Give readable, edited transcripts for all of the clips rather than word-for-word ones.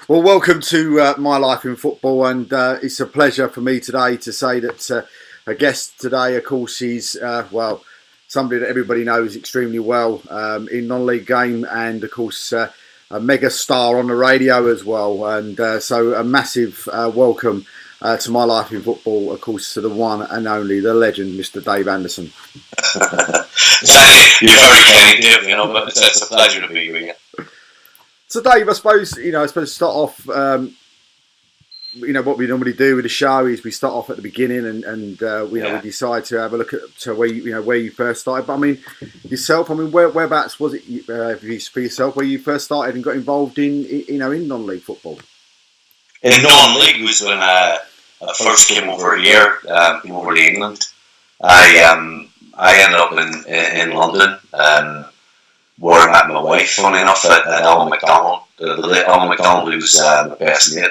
Well, welcome to My Life in Football, and it's a pleasure for me today to say that a guest today, of course, is somebody that everybody knows extremely well in non-league game, and of course a mega star on the radio as well. And so a massive welcome to My Life in Football, of course, to the one and only, the legend, Mr. Dave Anderson. You're very kind, Dave. But it's a pleasure to be with you. So, Dave, I suppose to start off, what we normally do with the show is we start off at the beginning, and we decide to have a look at where you first started. But I mean, yourself. I mean, whereabouts was it for yourself where you first started and got involved in non-league football? In non-league was when I first came over here, came over to England. I ended up in London. Where I met my wife, funny enough, at Alan McDonald. The late Alan McDonald, who was my best mate,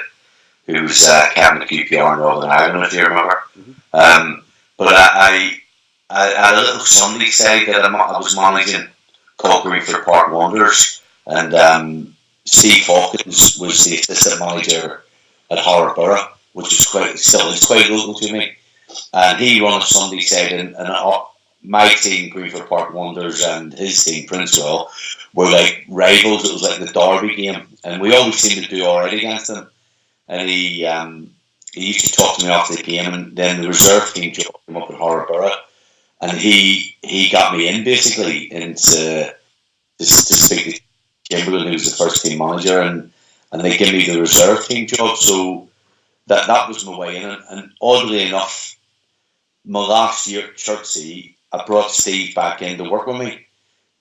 who was captain of QPR in Northern Ireland, if you remember. Mm-hmm. But I had a little Sunday side that I was managing called Greenford Park Wanderers, and Steve Hawkins was the assistant manager at Harrow Borough, which is quite local to me. And he ran a Sunday side, and my team, Greenford Park Wanderers, and his team, Princewell, were like rivals. It was like the derby game, and we always seemed to do alright against them. And he used to talk to me after the game, and then the reserve team job came up at Harrow Borough, and he got me in basically to speak to Chamberlain, who was the first team manager, and they gave me the reserve team job. So that was my way in, and oddly enough, my last year at Chertsey, I brought Steve back in to work with me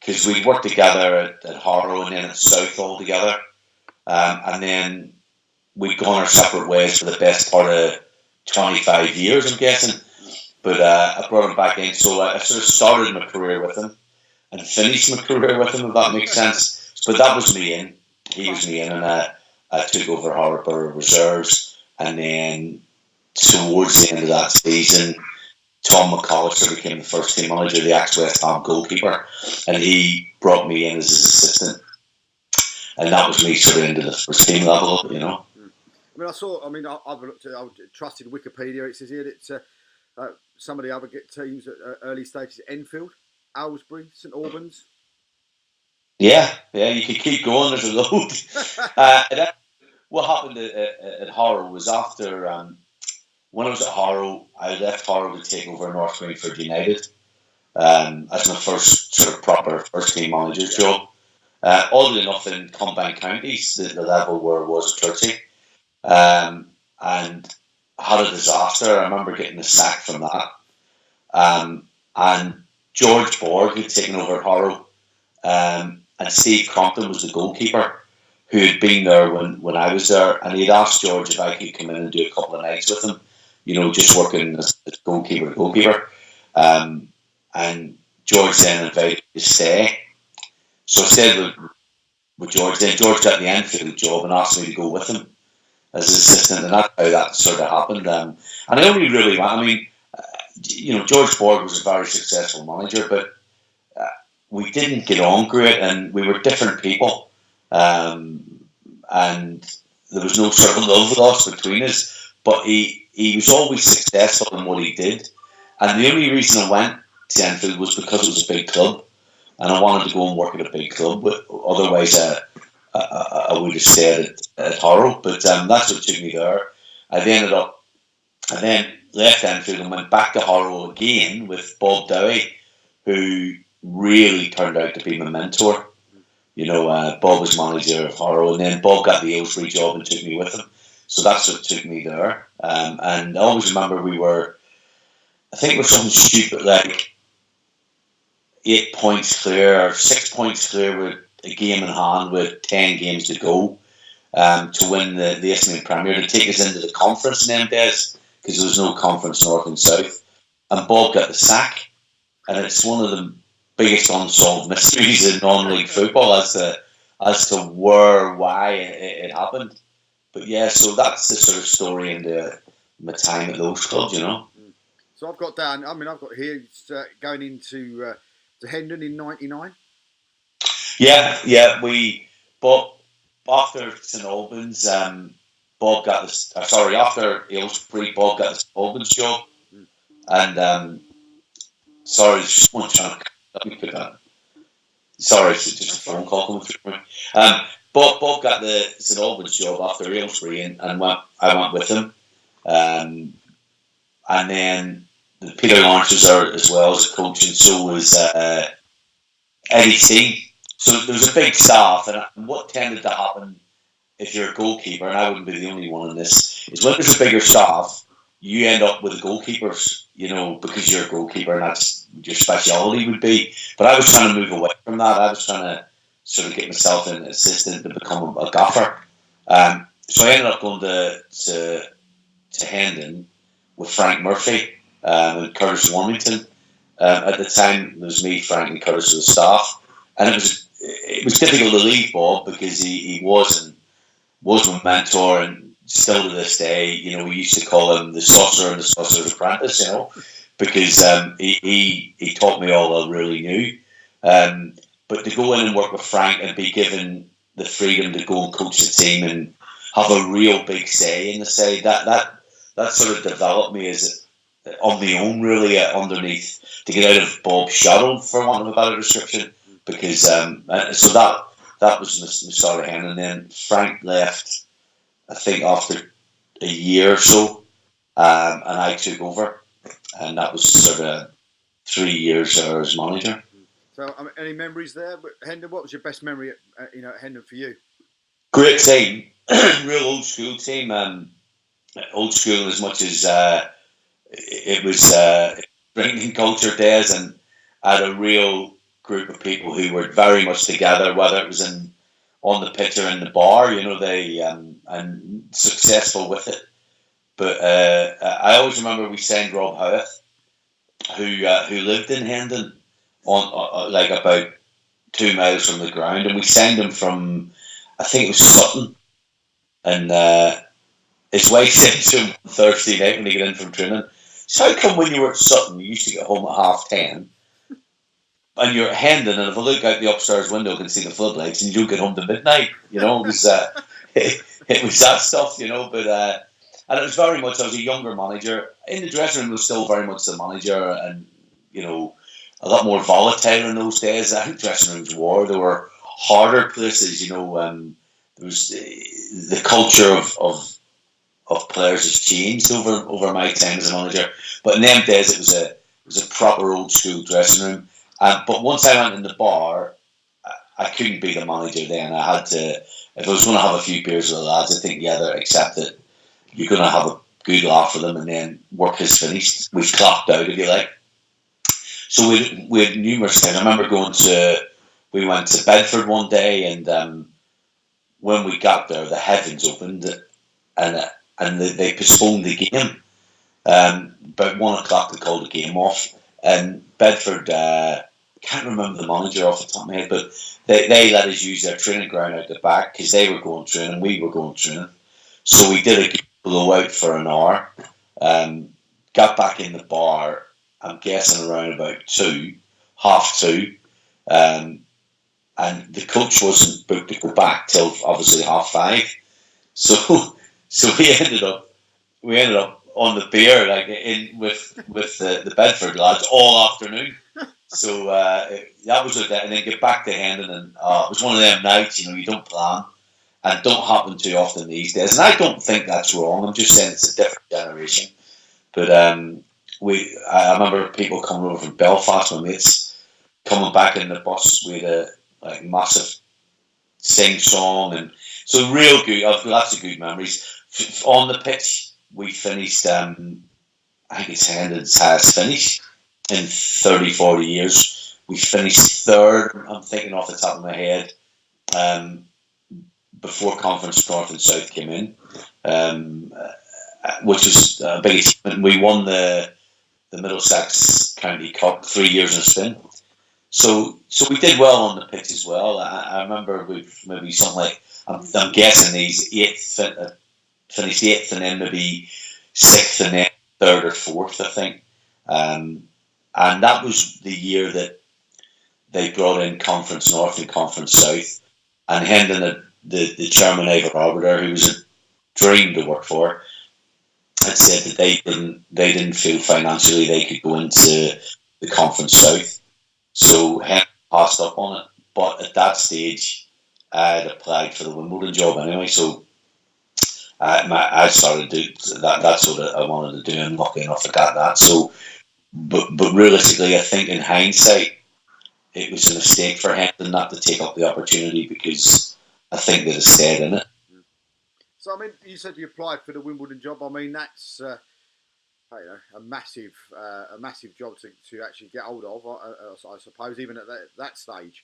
because we worked together at Harrow and then at Southall together, and then we'd gone our separate ways for the best part of 25 years, I'm guessing. But I brought him back in, so I sort of started my career with him and finished my career with him, if that makes sense. But that was me in. He was me in, and I took over Harrow Borough Reserves, and then towards the end of that season, Tom McAllister became the first team manager, the ex-West Ham goalkeeper, and he brought me in as his assistant, and that was me sort of into the first team level, I mean, I've looked at, I trusted Wikipedia. It says here that some of the other teams at early stages: Enfield, Aylesbury, St Albans. Yeah, you could keep going. There's a load. What happened at Harrow was after. When I was at Harrow, I left Harrow to take over North Greenford United as my first sort of proper first team manager's job. Oddly enough, in combined counties, the level where it was at Chertsey, and had a disaster. I remember getting the sack from that. And George Borg, who'd taken over at Harrow, and Steve Crompton was the goalkeeper who had been there when I was there, and he'd asked George if I could come in and do a couple of nights with him. Just working as goalkeeper. And George then invited me to stay. So I stayed with George. Then George got the Enfield job and asked me to go with him as his assistant, and that's how that sort of happened. And I only really went, George Borg was a very successful manager, but we didn't get on great, and we were different people. And there was no sort of love lost between us, but he was always successful in what he did, and the only reason I went to Enfield was because it was a big club, and I wanted to go and work at a big club. Otherwise, I would have stayed at Harrow, but that's what took me there. I then left Enfield and went back to Harrow again with Bob Dowie, who really turned out to be my mentor. Bob was manager of Harrow, and then Bob got the Aylesbury job and took me with him. So that's what took me there. And I always remember I think we were something stupid like 8 points clear or 6 points clear with a game in hand with 10 games to go to win the Isthmian Premier, to take us into the conference in them days, because there was no conference north and south. And Bob got the sack, and it's one of the biggest unsolved mysteries in non-league football as to why it happened. But yeah, so that's the sort of story into my time at those clubs, So I've got down. I mean, I've got here going into to Hendon in '99. Yeah. Bob after St Albans, Bob got this. Sorry, after Aylesbury, Bob got the St Albans job, and sorry, just one trying to let me put that. Sorry, it's just a phone call coming through me. Bob got the St Albans job after Aylesbury, and I went with him, and then Peter Lawrence was there as well as a coach, and so was Eddie T. So there was a big staff, and what tended to happen if you're a goalkeeper, and I wouldn't be the only one in this, is when there's a bigger staff, you end up with the goalkeepers, because you're a goalkeeper and that's your speciality would be. But I was trying to move away from that. I was trying to sort of get myself an assistant to become a gaffer. So I ended up going to Hendon with Frank Murphy and Curtis Warmington. At the time, it was me, Frank, and Curtis as staff, and it was difficult to leave Bob because he was my mentor, and still to this day, we used to call him the Saucer and the Saucer's Apprentice, because he taught me all I really knew. But to go in and work with Frank and be given the freedom to go and coach the team and have a real big say in the side, that sort of developed me as on my own, really, underneath, to get out of Bob's shadow, for want of a better description, because so that was the start of Hendon. And then Frank left, I think, after a year or so, and I took over, and that was sort of 3 years there as manager. So, any memories there? But Hendon, what was your best memory at Hendon for you? Great team, real old school team. Old school as much as it was drinking culture days, and I had a real group of people who were very much together, whether it was on the pitch or in the bar, they and successful with it. But I always remember we signed Rob Howarth, who lived in Hendon, on like about 2 miles from the ground, and we signed him from, I think it was Sutton, and his wife said to him on Thursday night when he got in from training, "So how come when you were at Sutton you used to get home at 10:30, and you're at Hendon, and if I look out the upstairs window I can see the floodlights, and you don't get home to midnight?" It was it was that stuff, but and it was very much, I was a younger manager in the dressing room, was still very much the manager, and a lot more volatile in those days. I think dressing rooms they were harder places. There was the culture of players has changed over my time as a manager, but in them days it was a proper old school dressing room. But once I went in the bar, I couldn't be the manager then. I had to, if I was going to have a few beers with the lads, I think accept that you're going to have a good laugh with them, and then work is finished. We've clocked out, if you like. So we had numerous times. I remember we went to Bedford one day, and when we got there, the heavens opened, and they postponed the game. About 1 o'clock they called the game off, and Bedford, can't remember the manager off the top of my head, but they let us use their training ground out the back because they were going training, we were going training. So we did a blowout for an hour, got back in the bar, I'm guessing around about 2:30, and the coach wasn't booked to go back till obviously 5:30. So we ended up on the beer, like with the Bedford lads all afternoon. So that was it, and then get back to Hendon, and it was one of them nights you don't plan, and don't happen too often these days. And I don't think that's wrong. I'm just saying it's a different generation. But I remember people coming over from Belfast, my mates, coming back in the bus with a massive sing song, and so real good. I've got lots of good memories. On the pitch, we finished. I think it's Hendon's highest finish in 30, 40 years. We finished third. I'm thinking off the top of my head, before Conference North and South came in, which was a big achievement. We won the Middlesex County Cup 3 years in a spin. So we did well on the pitch as well. I remember we've maybe something like, I'm guessing these finished 8th, and then maybe 6th, and then 3rd or 4th, I think. And that was the year that they brought in Conference North and Conference South, and Hendon the chairman, Ivor Arbiter, who was a dream to work for, had said that they didn't feel financially they could go into the Conference South, so Henry passed up on it. But at that stage, I had applied for the Wimbledon job anyway, so I started to do that. That's what I wanted to do, and lucky enough I got that. So, but realistically, I think in hindsight, it was a mistake for Hendon not to take up the opportunity, because I think they'd have stayed in it. So, I mean, you said you applied for the Wimbledon job. I mean, that's a massive job to actually get hold of, I suppose, even at that stage.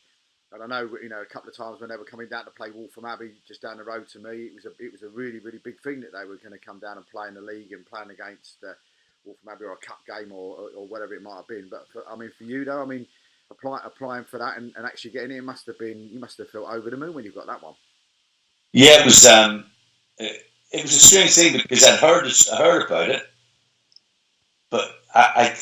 And I know, a couple of times when they were coming down to play Waltham Abbey, just down the road to me, it was a really, really big thing that they were going to come down and play in the league and playing against Waltham Abbey, or a cup game, or whatever it might have been. But for you though, applying for that and actually getting it, you must have felt over the moon when you got that one. Yeah, it was a strange thing, because I'd heard about it, but I'd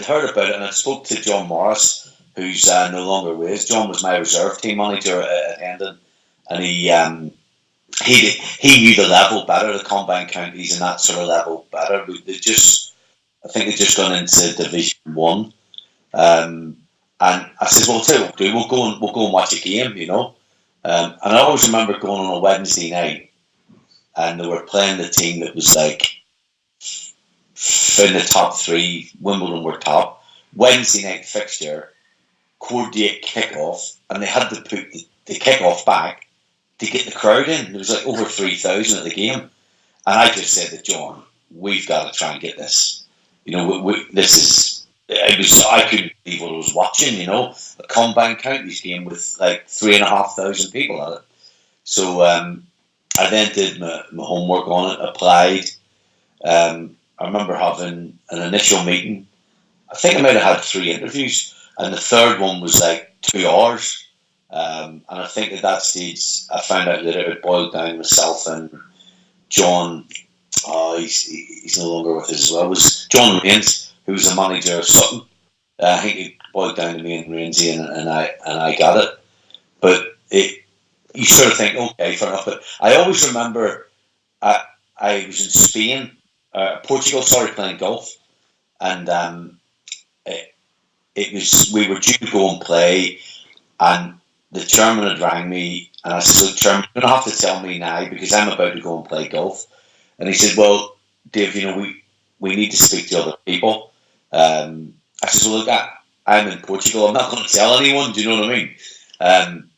heard about it, and I spoke to John Morris, who's no longer with us. John was my reserve team manager at Hendon, and he knew the level better, the combined counties and that sort of level better. I think they'd just gone into Division 1, and I said, "Well, tell you what we'll do. We'll go and watch a game, And I always remember going on a Wednesday night, and they were playing the team that was like in the top 3. Wimbledon were top. Wednesday night fixture, quarter to 8 kickoff, and they had to put the kickoff back to get the crowd in. There was like over 3,000 at the game, and I just said to John, "We've got to try and get this. This is." I couldn't believe what I was watching. A combined counties game with like 3,500 people at it. So I then did my homework on it, applied. I remember having an initial meeting. I think I might have had 3 interviews, and the third one was like 2 hours. And I think at that stage, I found out that it had boiled down to myself and John. He's no longer with us as well. It was John Rains, who was the manager of Sutton. I think it boiled down to me and Rainsy, and I got it. But you sort of think, okay, fair enough. But I always remember I was in Spain, Portugal, playing golf, and we were due to go and play, and the chairman had rang me, and I said, "Chairman, you're going to have to tell me now, because I'm about to go and play golf." And he said, "Well, Dave, we need to speak to other people." I said, "Well, look, I'm in Portugal. I'm not going to tell anyone. Do you know what I mean?" And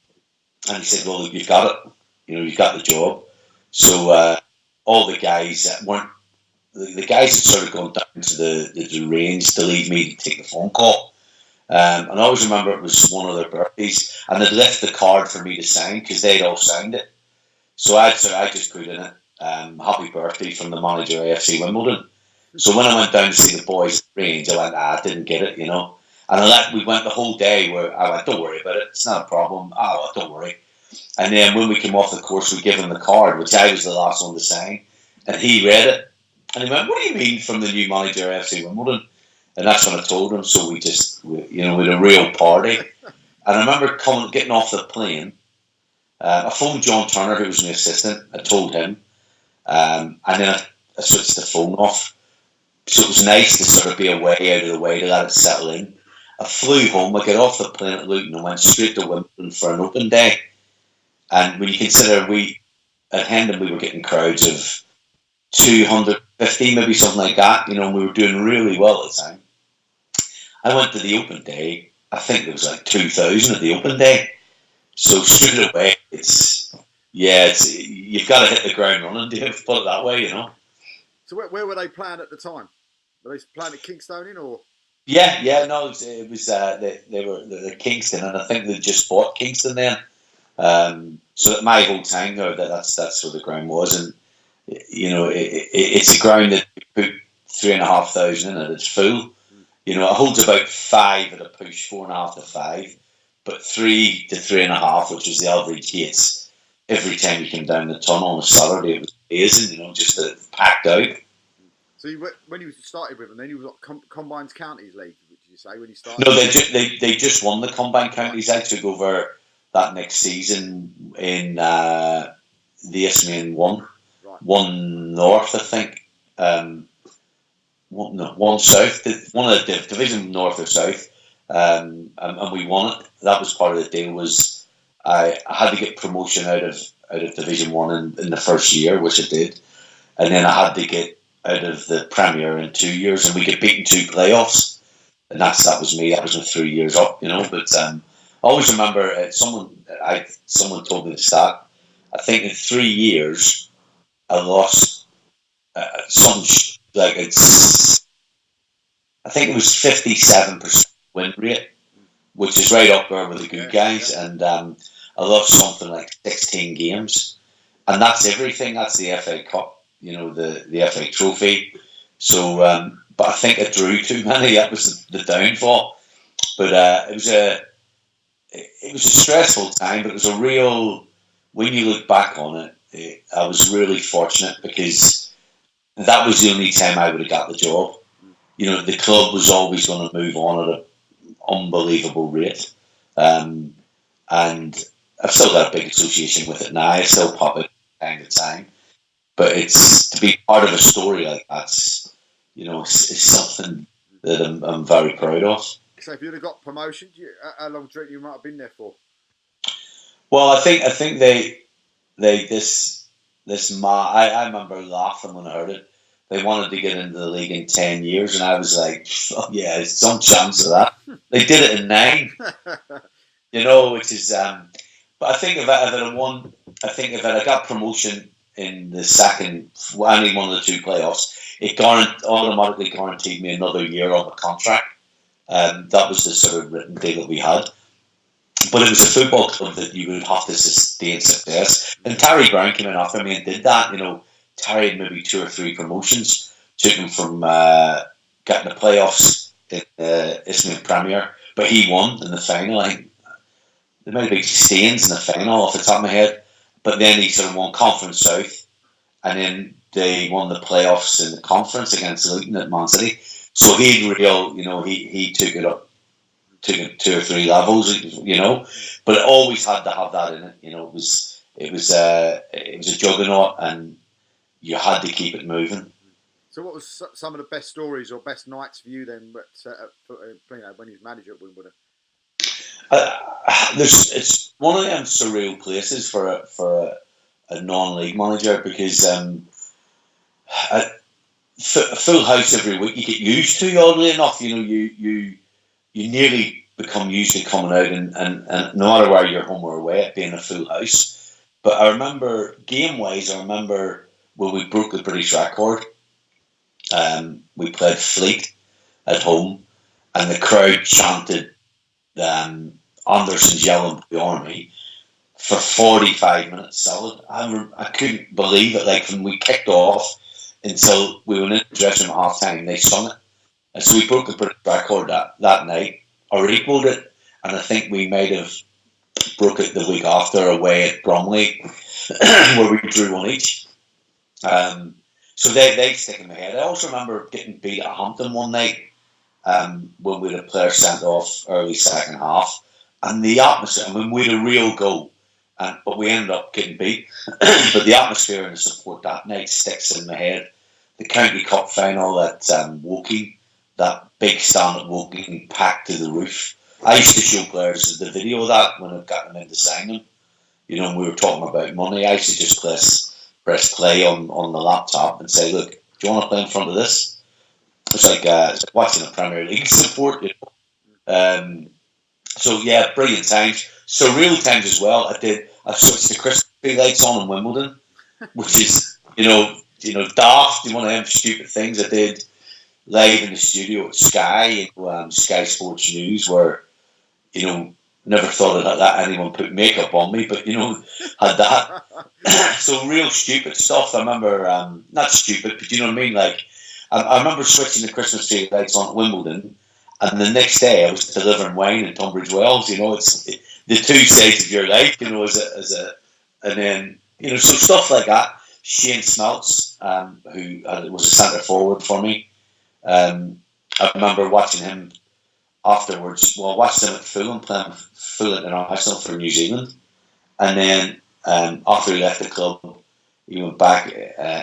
he said, "Well, look, you've got it. You've got the job." So all the guys that weren't the guys had sort of gone down to the range to leave me to take the phone call. And I always remember it was one of their birthdays, and they'd left the card for me to sign, because they'd all signed it. So I just put in it, "Happy birthday" from the manager of AFC Wimbledon. So when I went down to see the boys at the range, I went, I didn't get it, And we went the whole day where I went, "Don't worry about it, it's not a problem. Oh, don't worry." And then when we came off the course, we gave him the card, which I was the last one to sign, and he read it, and he went, "What do you mean from the new manager of AFC Wimbledon?" And that's when I told him. So we had a real party. And I remember getting off the plane. I phoned John Turner, who was my assistant. I told him, and then I switched the phone off. So it was nice to sort of be away out of the way to let it settle in. I flew home. I got off the plane at Luton and went straight to Wimbledon for an open day. And when you consider at Hendon we were getting crowds of 250, maybe something like that. We were doing really well at the time. I went to the open day. I think there was like 2,000 at the open day. So straight away, you've got to hit the ground running, Dave, put it that way, So where were they playing at the time? Were they playing at Kingstonian or? Yeah, no, it was they were Kingston, and I think they just bought Kingston then. So my whole time there, that's where the ground was, and it's a ground that you put 3,500 in it. It's full. It holds about 5 at a push, 4.5 to 5, but 3 to 3.5, which was the average gates. Every time you came down the tunnel on a Saturday, it was amazing. Just packed out. So when you started with them, then you was Combined Counties League. Did you say when you started? No, they just won the Combined Counties. I took over that next season in the Isthmian 1. Right. 1 North, I think. One South. One of the division North or South. And we won it. That was part of the deal. Was I had to get promotion out of Division 1 in the first year, which I did. And then I had to get out of the Premier in 2 years, and we get beaten 2 playoffs. And that was me. That was my 3 years up, But I always remember someone told me the stat. I think in 3 years I lost some like it's. I think it was 57% win rate, which is right up there with the good guys. And I lost something like 16 games, and that's everything. That's the FA Cup, the FA Trophy. So, but I think I drew too many. That was the downfall. But it was a stressful time. But it was a real. When you look back on it, I was really fortunate because that was the only time I would have got the job. The club was always going to move on at an unbelievable rate, and I've still got a big association with it now. I still pop it time to time. But it's to be part of a story like that's, it's something that I'm very proud of. So if you'd have got promotion, how long do you think you might have been there for? Well, I think I remember laughing when I heard it. They wanted to get into the league in 10 years, and I was like, oh, yeah, there's some chance of that. They did it in 9, which is. But I think if I had won, if I got promotion in the second, any one of the 2 playoffs, it automatically guaranteed me another year on the contract. That was the sort of written deal that we had. But it was a football club that you would have to sustain success. And Terry Brown came in after me and did that. Terry had maybe 2 or 3 promotions, took him from getting the playoffs in the Isthmian Premier, but he won in the final. I think there might be stains in the final off the top of my head, but then he sort of won Conference South, and then they won the playoffs in the conference against Luton at Man City. So he took it up, took it 2 or 3 levels, but it always had to have that in it. It was a juggernaut, and you had to keep it moving. So what was some of the best stories or best nights for you then when you was manager at Wimbledon? It's one of them surreal places for a non-league manager because a full house every week you get used to, oddly enough. You nearly become used to coming out and no matter where you're home or away, it being a full house. But I remember game-wise, when we broke the British record, we played Fleet at home, and the crowd chanted Anderson's Yellow Army for 45 minutes solid. I couldn't believe it. Like, when we kicked off until we went in the dressing room at half time, they sung it. And so we broke the British record that night, or equalled it, and I think we might have broke it the week after away at Bromley, where we drew 1 each. So they stick in my head. I also remember getting beat at Hampton one night when we had a player sent off early second half, and the atmosphere. I mean, we had a real goal, but we ended up getting beat. But the atmosphere and the support that night sticks in my head. The County Cup final at Woking, that big stand at Woking, packed to the roof. I used to show players the video of that when I've got them in to sign them. When we were talking about money, I used to just press play on the laptop and say, look, do you want to play in front of this? It's like watching a Premier League support. So yeah, brilliant times. Surreal times as well. I switched the Christmas tree lights on in Wimbledon, which is, daft, one of them stupid things I did live in the studio at Sky, Sky Sports News, where, never thought that anyone put makeup on me, but, had that. So real stupid stuff. I remember, not stupid, but you know what I mean? Like, I remember switching the Christmas tree lights on at Wimbledon, and the next day I was delivering wine in Tunbridge Wells. It's the 2 sides of your life, and then, so stuff like that. Shane Smelts, who was a centre forward for me, I remember watching him afterwards, well, I watched him at Fulham playing full international for New Zealand, and then after he left the club, he went back.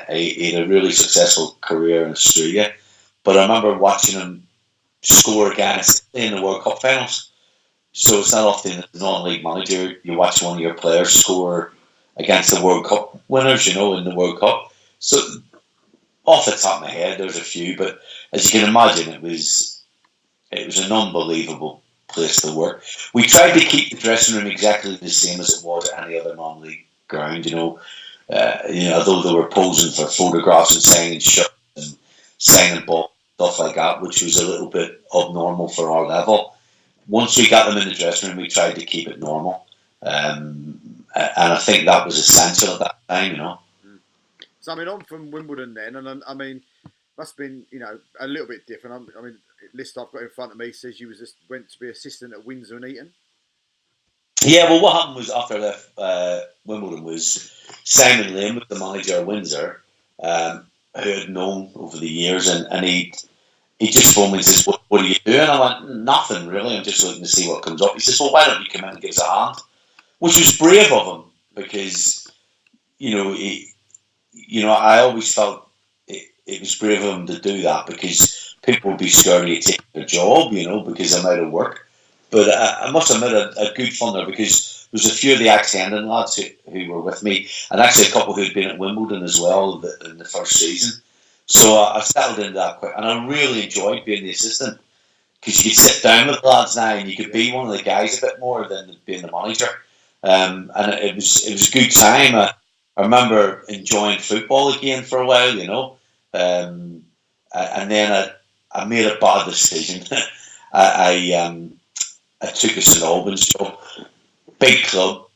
He had a really successful career in Australia, but I remember watching him score against in the World Cup finals. So it's not often as a non-league manager you watch one of your players score against the World Cup winners, in the World Cup. So off the top of my head, there's a few, but as you can imagine, it was an unbelievable place to work. We tried to keep the dressing room exactly the same as it was at any other non-league ground. Although they were posing for photographs and signing shirts and signing balls, stuff like that, which was a little bit abnormal for our level. Once we got them in the dressing room, we tried to keep it normal, and I think that was essential at that time. So I'm from Wimbledon then, and must have been a little bit different. The list I've got in front of me says you went to be assistant at Windsor and Eton. Yeah, well, what happened was after I left Wimbledon was Simon Lane was the manager of Windsor, who I'd known over the years, and he just phoned me and says, what are you doing? I went, nothing really, I'm just looking to see what comes up. He says, well, why don't you come in and give us a hand? Which was brave of him, because, I always felt it was brave of him to do that, because people would be scared to take their job, because I'm out of work. But I must admit, a good fun there, because there was a few of the ex-Hendon lads who were with me, and actually a couple who had been at Wimbledon as well in the first season. So I settled into that quick, and I really enjoyed being the assistant, because you could sit down with the lads now and you could be one of the guys a bit more than being the manager. And it was a good time. I remember enjoying football again for a while, and then I made a bad decision. I took a St Albans job, big club,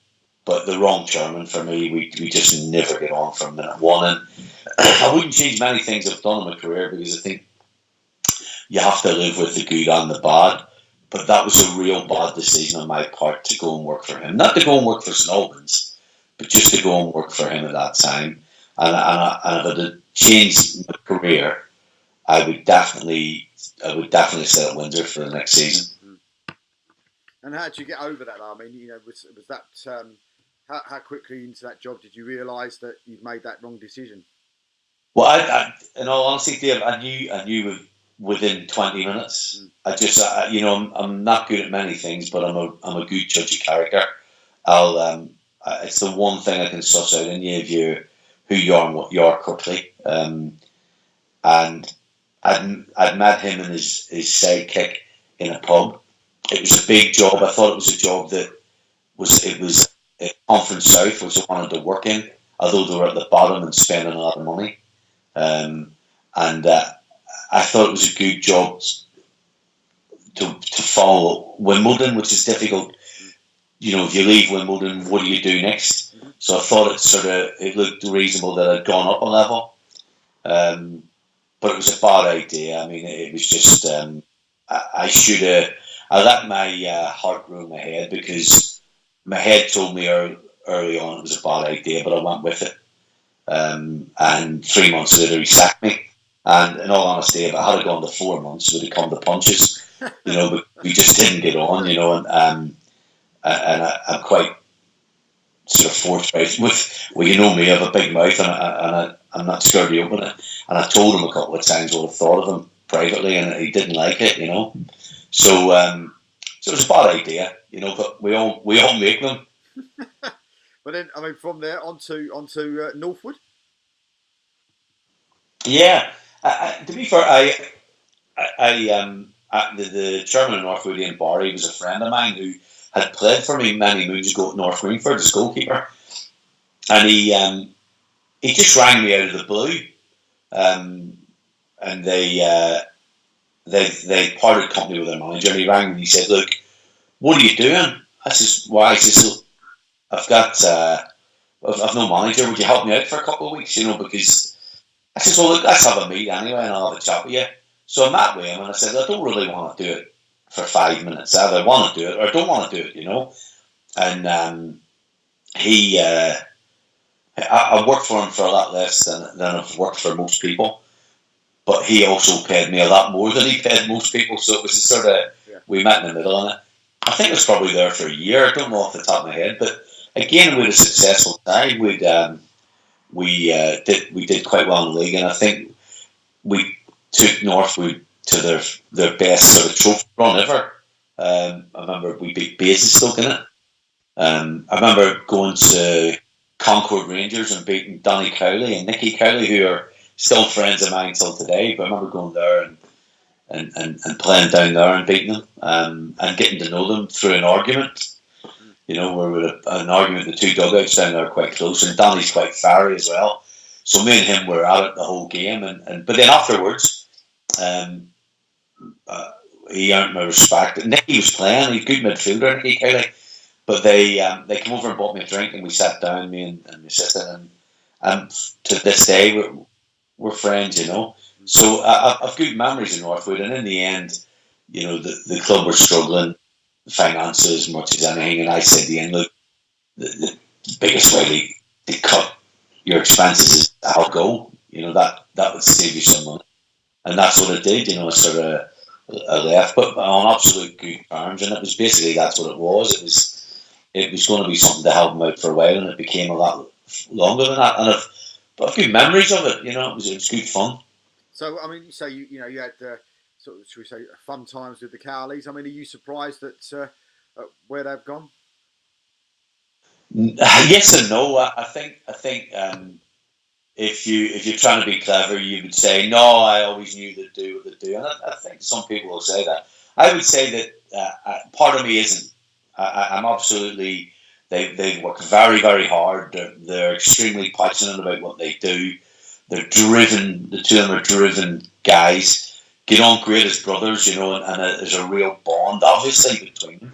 but the wrong chairman for me. We just never get on from minute one, and I wouldn't change many things I've done in my career, because I think you have to live with the good and the bad. But that was a real bad decision on my part to go and work for him. Not to go and work for St Albans, but just to go and work for him at that time. And if I had changed my career, I would definitely stay at Windsor for the next season. And how did you get over that? Was that how quickly into that job did you realise that you'd made that wrong decision? Well, I in all honesty, Dave, I knew within 20 minutes. I just, I'm not good at many things, but I'm a good judge of character. It's the one thing I can suss out in you who you are and what you are quickly. And I'd met him and his sidekick in a pub. It was a big job. I thought it was a job that was Conference South, which I wanted to work in, although they were at the bottom and spending a lot of money. And I thought it was a good job to follow Wimbledon, which is difficult. If you leave Wimbledon, what do you do next? So I thought it looked reasonable that I'd gone up a level. But it was a bad idea. It was just, I let my heart rule my head, because my head told me early on it was a bad idea, but I went with it. And 3 months later, he sacked me. And in all honesty, if I had gone to 4 months, it would have come to punches. But we just didn't get on, and I'm quite sort of forthright with, you know me, I have a big mouth, and I'm not scared to open it. And I told him a couple of times what I thought of him privately, and he didn't like it, So it was a bad idea, but we all make them. But then, from there onto Northwood. Yeah, to be fair, the chairman of Northwood, Ian Barry, was a friend of mine who had played for me many moons ago at North Greenford as goalkeeper, and he just rang me out of the blue, and they parted company with their manager, and he rang me and he said, "Look, what are you doing?" I says, "Why?" He says, "Look, I've no manager. Would you help me out for a couple of weeks? Because." I said, "Well, look, let's have a meet anyway, and I'll have a chat with you." So I met with him, and I said, "I don't really want to do it for 5 minutes. I either want to do it or I don't want to do it, And I worked for him for a lot less than I've worked for most people, but he also paid me a lot more than he paid most people. So it was we met in the middle, and I think I was probably there for a year. I don't know off the top of my head, but again, we had a successful time. We did quite well in the league, and I think we took Northwood to their best sort of trophy run ever. I remember we beat Basingstoke in it. I remember going to Concord Rangers and beating Donny Cowley and Nicky Cowley, who are still friends of mine till today. But I remember going there and playing down there and beating them, and getting to know them through an argument. You know, where we had an argument, the two dugouts down there quite close, and Donny's quite fiery as well. So me and him were at it the whole game, but then afterwards, he earned my respect. Nicky was playing; he's a good midfielder, Nicky Cowley. But they came over and bought me a drink, and we sat down, me and my sister, and to this day we're friends, you know. So I've good memories in Northwood, and in the end, you know, the club were struggling, finances as much as anything, and I said to him, look, the biggest way to cut your expenses is I'll go. You know, that would save you some money, and that's what it did. You know, I left, but on absolute good terms, and it was basically that's what it was. It was going to be something to help him out for a while, and it became a lot longer than that. And I've good memories of it. You know, it was good fun. So, I mean, you say you had sort of, should we say, fun times with the Cowleys. I mean, are you surprised at where they've gone? Yes and no. I think if you're trying to be clever, you would say no. I always knew they'd do what they do, and I think some people will say that. I would say that part of me isn't. I'm absolutely. They work very, very hard. They're extremely passionate about what they do. They're driven. The two of them are driven guys. Get on great as brothers, you know, and there's a real bond, obviously, between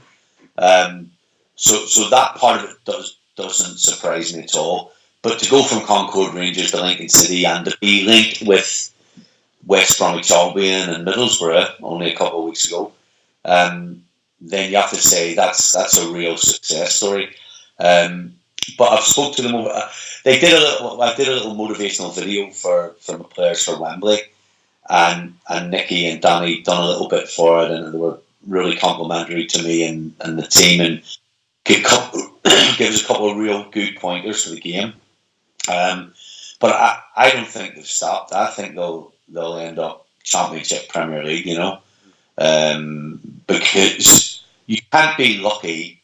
them. So that part of it doesn't surprise me at all. But to go from Concord Rangers to Lincoln City and to be linked with West Bromwich Albion and Middlesbrough only a couple of weeks ago, then you have to say that's a real success story. But I've spoke to them over. I did a little motivational video for the players for Wembley, and Nicky and Danny done a little bit for it, and they were really complimentary to me and the team, and give us a couple of real good pointers for the game. But I don't think they've stopped. I think they'll end up Championship Premier League, you know, because you can't be lucky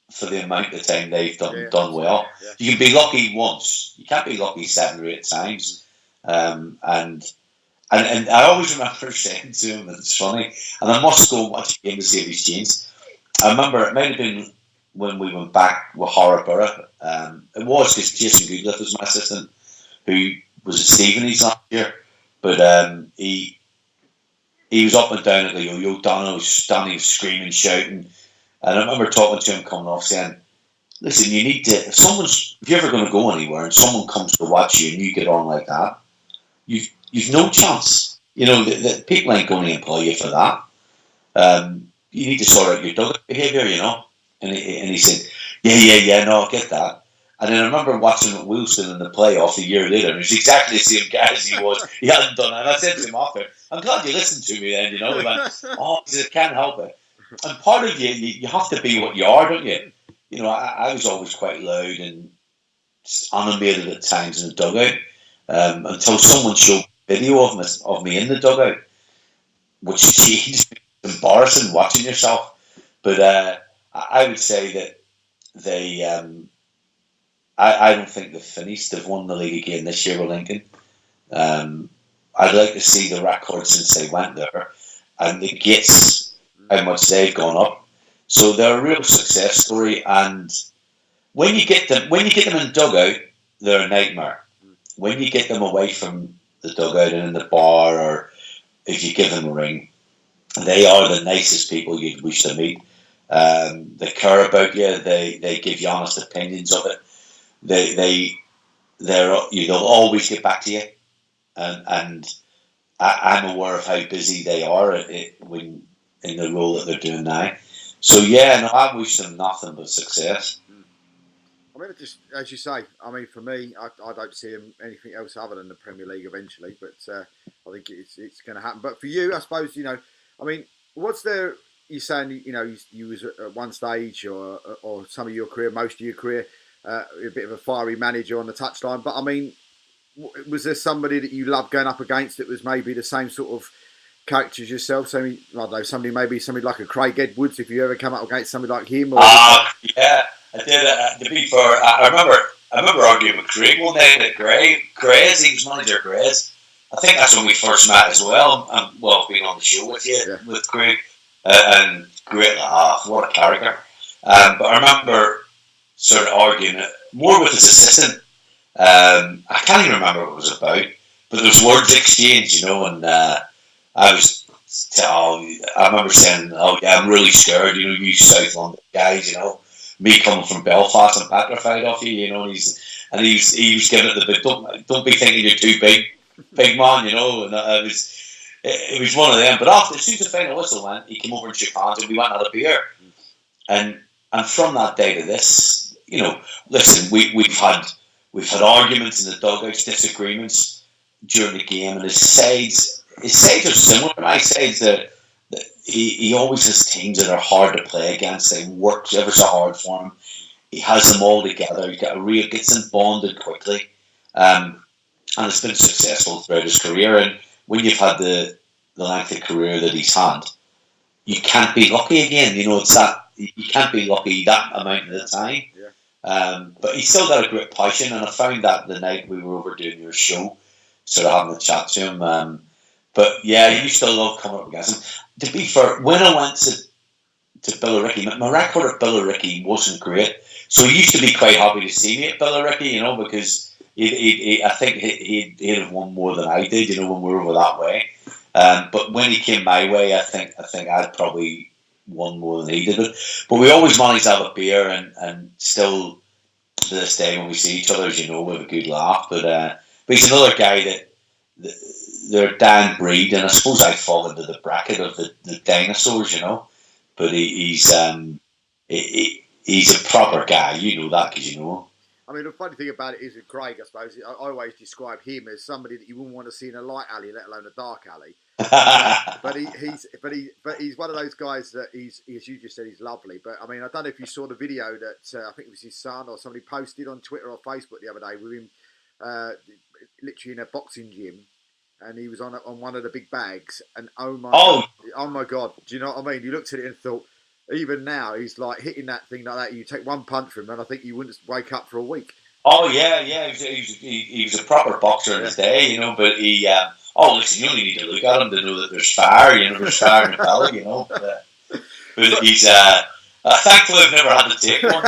for the amount of time they've done well. Yeah. You can be lucky once. You can't be lucky 7 or 8 times. And I always remember saying to him, and it's funny, and I must go and watch a game to see if he's changed. I remember it might have been when we went back with Horroborough. It was because Jason Goodliffe was my assistant, who was at Stevenage last year. But he was up and down at the yo-yo. Donny was screaming, shouting. And I remember talking to him coming off saying, listen, you need to, if you're ever going to go anywhere and someone comes to watch you and you get on like that, you've no chance. You know, the people ain't going to employ you for that. You need to sort out your dugout behaviour, you know. And he said, yeah, no, I get that. And then I remember watching him at Wilson in the playoff a year later, and he was exactly the same guy as he was. He hadn't done it. And I said to him after, I'm glad you listened to me then, you know. He went, I can't help it. And part of you have to be what you are, don't you? You know, I was always quite loud and animated at times in the dugout, until someone showed video of me in the dugout, which is embarrassing watching yourself. But I would say that they, I don't think they've finished. They've won the league again this year with Lincoln. I'd like to see the record since they went there, and the gates, how much they've gone up. So they're a real success story. And when you get them in dugout, they're a nightmare. When you get them away from the dugout and in the bar, or if you give them a ring, they are the nicest people you'd wish to meet. They care about you. They give you honest opinions of it. They'll always get back to you. And I'm aware of how busy they are when in the role that they're doing now. So yeah, no, I wish them nothing but success. I mean, just as you say, I mean, for me, I don't see them anything else other than the Premier League eventually. But I think it's going to happen. But for you, I suppose, you know, I mean, what's their you're saying, you was at one stage or some of your career, most of your career, a bit of a fiery manager on the touchline. But I mean, was there somebody that you loved going up against that was maybe the same sort of character as yourself? So, I don't know, somebody like a Craig Edwards, if you ever come up against somebody like him? Or yeah, I did. To be fair, I remember arguing with Craig one day at Gray's. He was manager of Gray's. I think that's when we first met as well. Being on the show with you, with Craig, and great laugh, what a character. But I remember sort of arguing it more with his assistant. I can't even remember what it was about, but there was words exchanged, and I remember saying, "Oh yeah, I'm really scared, you South London guys, me coming from Belfast and petrified of you, and he was giving it the big, don't be thinking you're too big man, and it was one of them. But as soon as the final whistle went, he came over and shook hands, and we went and had a beer, and from that day to this, listen, we've had arguments in the dugouts, disagreements during the game, and his sides are similar to my sides. That he always has teams that are hard to play against. They work ever so hard for him. He has them all together. He gets them bonded quickly, and it's been successful throughout his career. And when you've had the length of career that he's had, you can't be lucky again. It's that you can't be lucky that amount of the time. Yeah. But he's still got a great passion, and I found that the night we were over doing your show, sort of having a chat to him. But yeah, you still love coming up against him. To be fair, when I went to Billericay, my record at Billericay wasn't great, so he used to be quite happy to see me at Billericay, because I think he'd have won more than I did, when we were over that way. But when he came my way, I think I'd probably won more than he did. But we always managed to have a beer, and still to this day when we see each other, as we have a good laugh. But he's another guy that they're a dying breed, and I suppose I fall into the bracket of the dinosaurs, But he's a proper guy, that because you know him. I mean, the funny thing about it is with Craig, I suppose, I always describe him as somebody that you wouldn't want to see in a light alley, let alone a dark alley. but he's one of those guys that he's, as you just said, he's lovely. But I mean, I don't know if you saw the video that I think it was his son or somebody posted on Twitter or Facebook the other day with him, literally in a boxing gym, and he was on one of the big bags. And oh my God, do you know what I mean? You looked at it and thought, even now, he's like hitting that thing like that. You take one punch from him, and I think you wouldn't wake up for a week. Oh yeah. He was a proper boxer in his day, But he, listen, you only need to look at him to know that there's fire. There's fire in the belly, But he's thankfully I've never had to take one,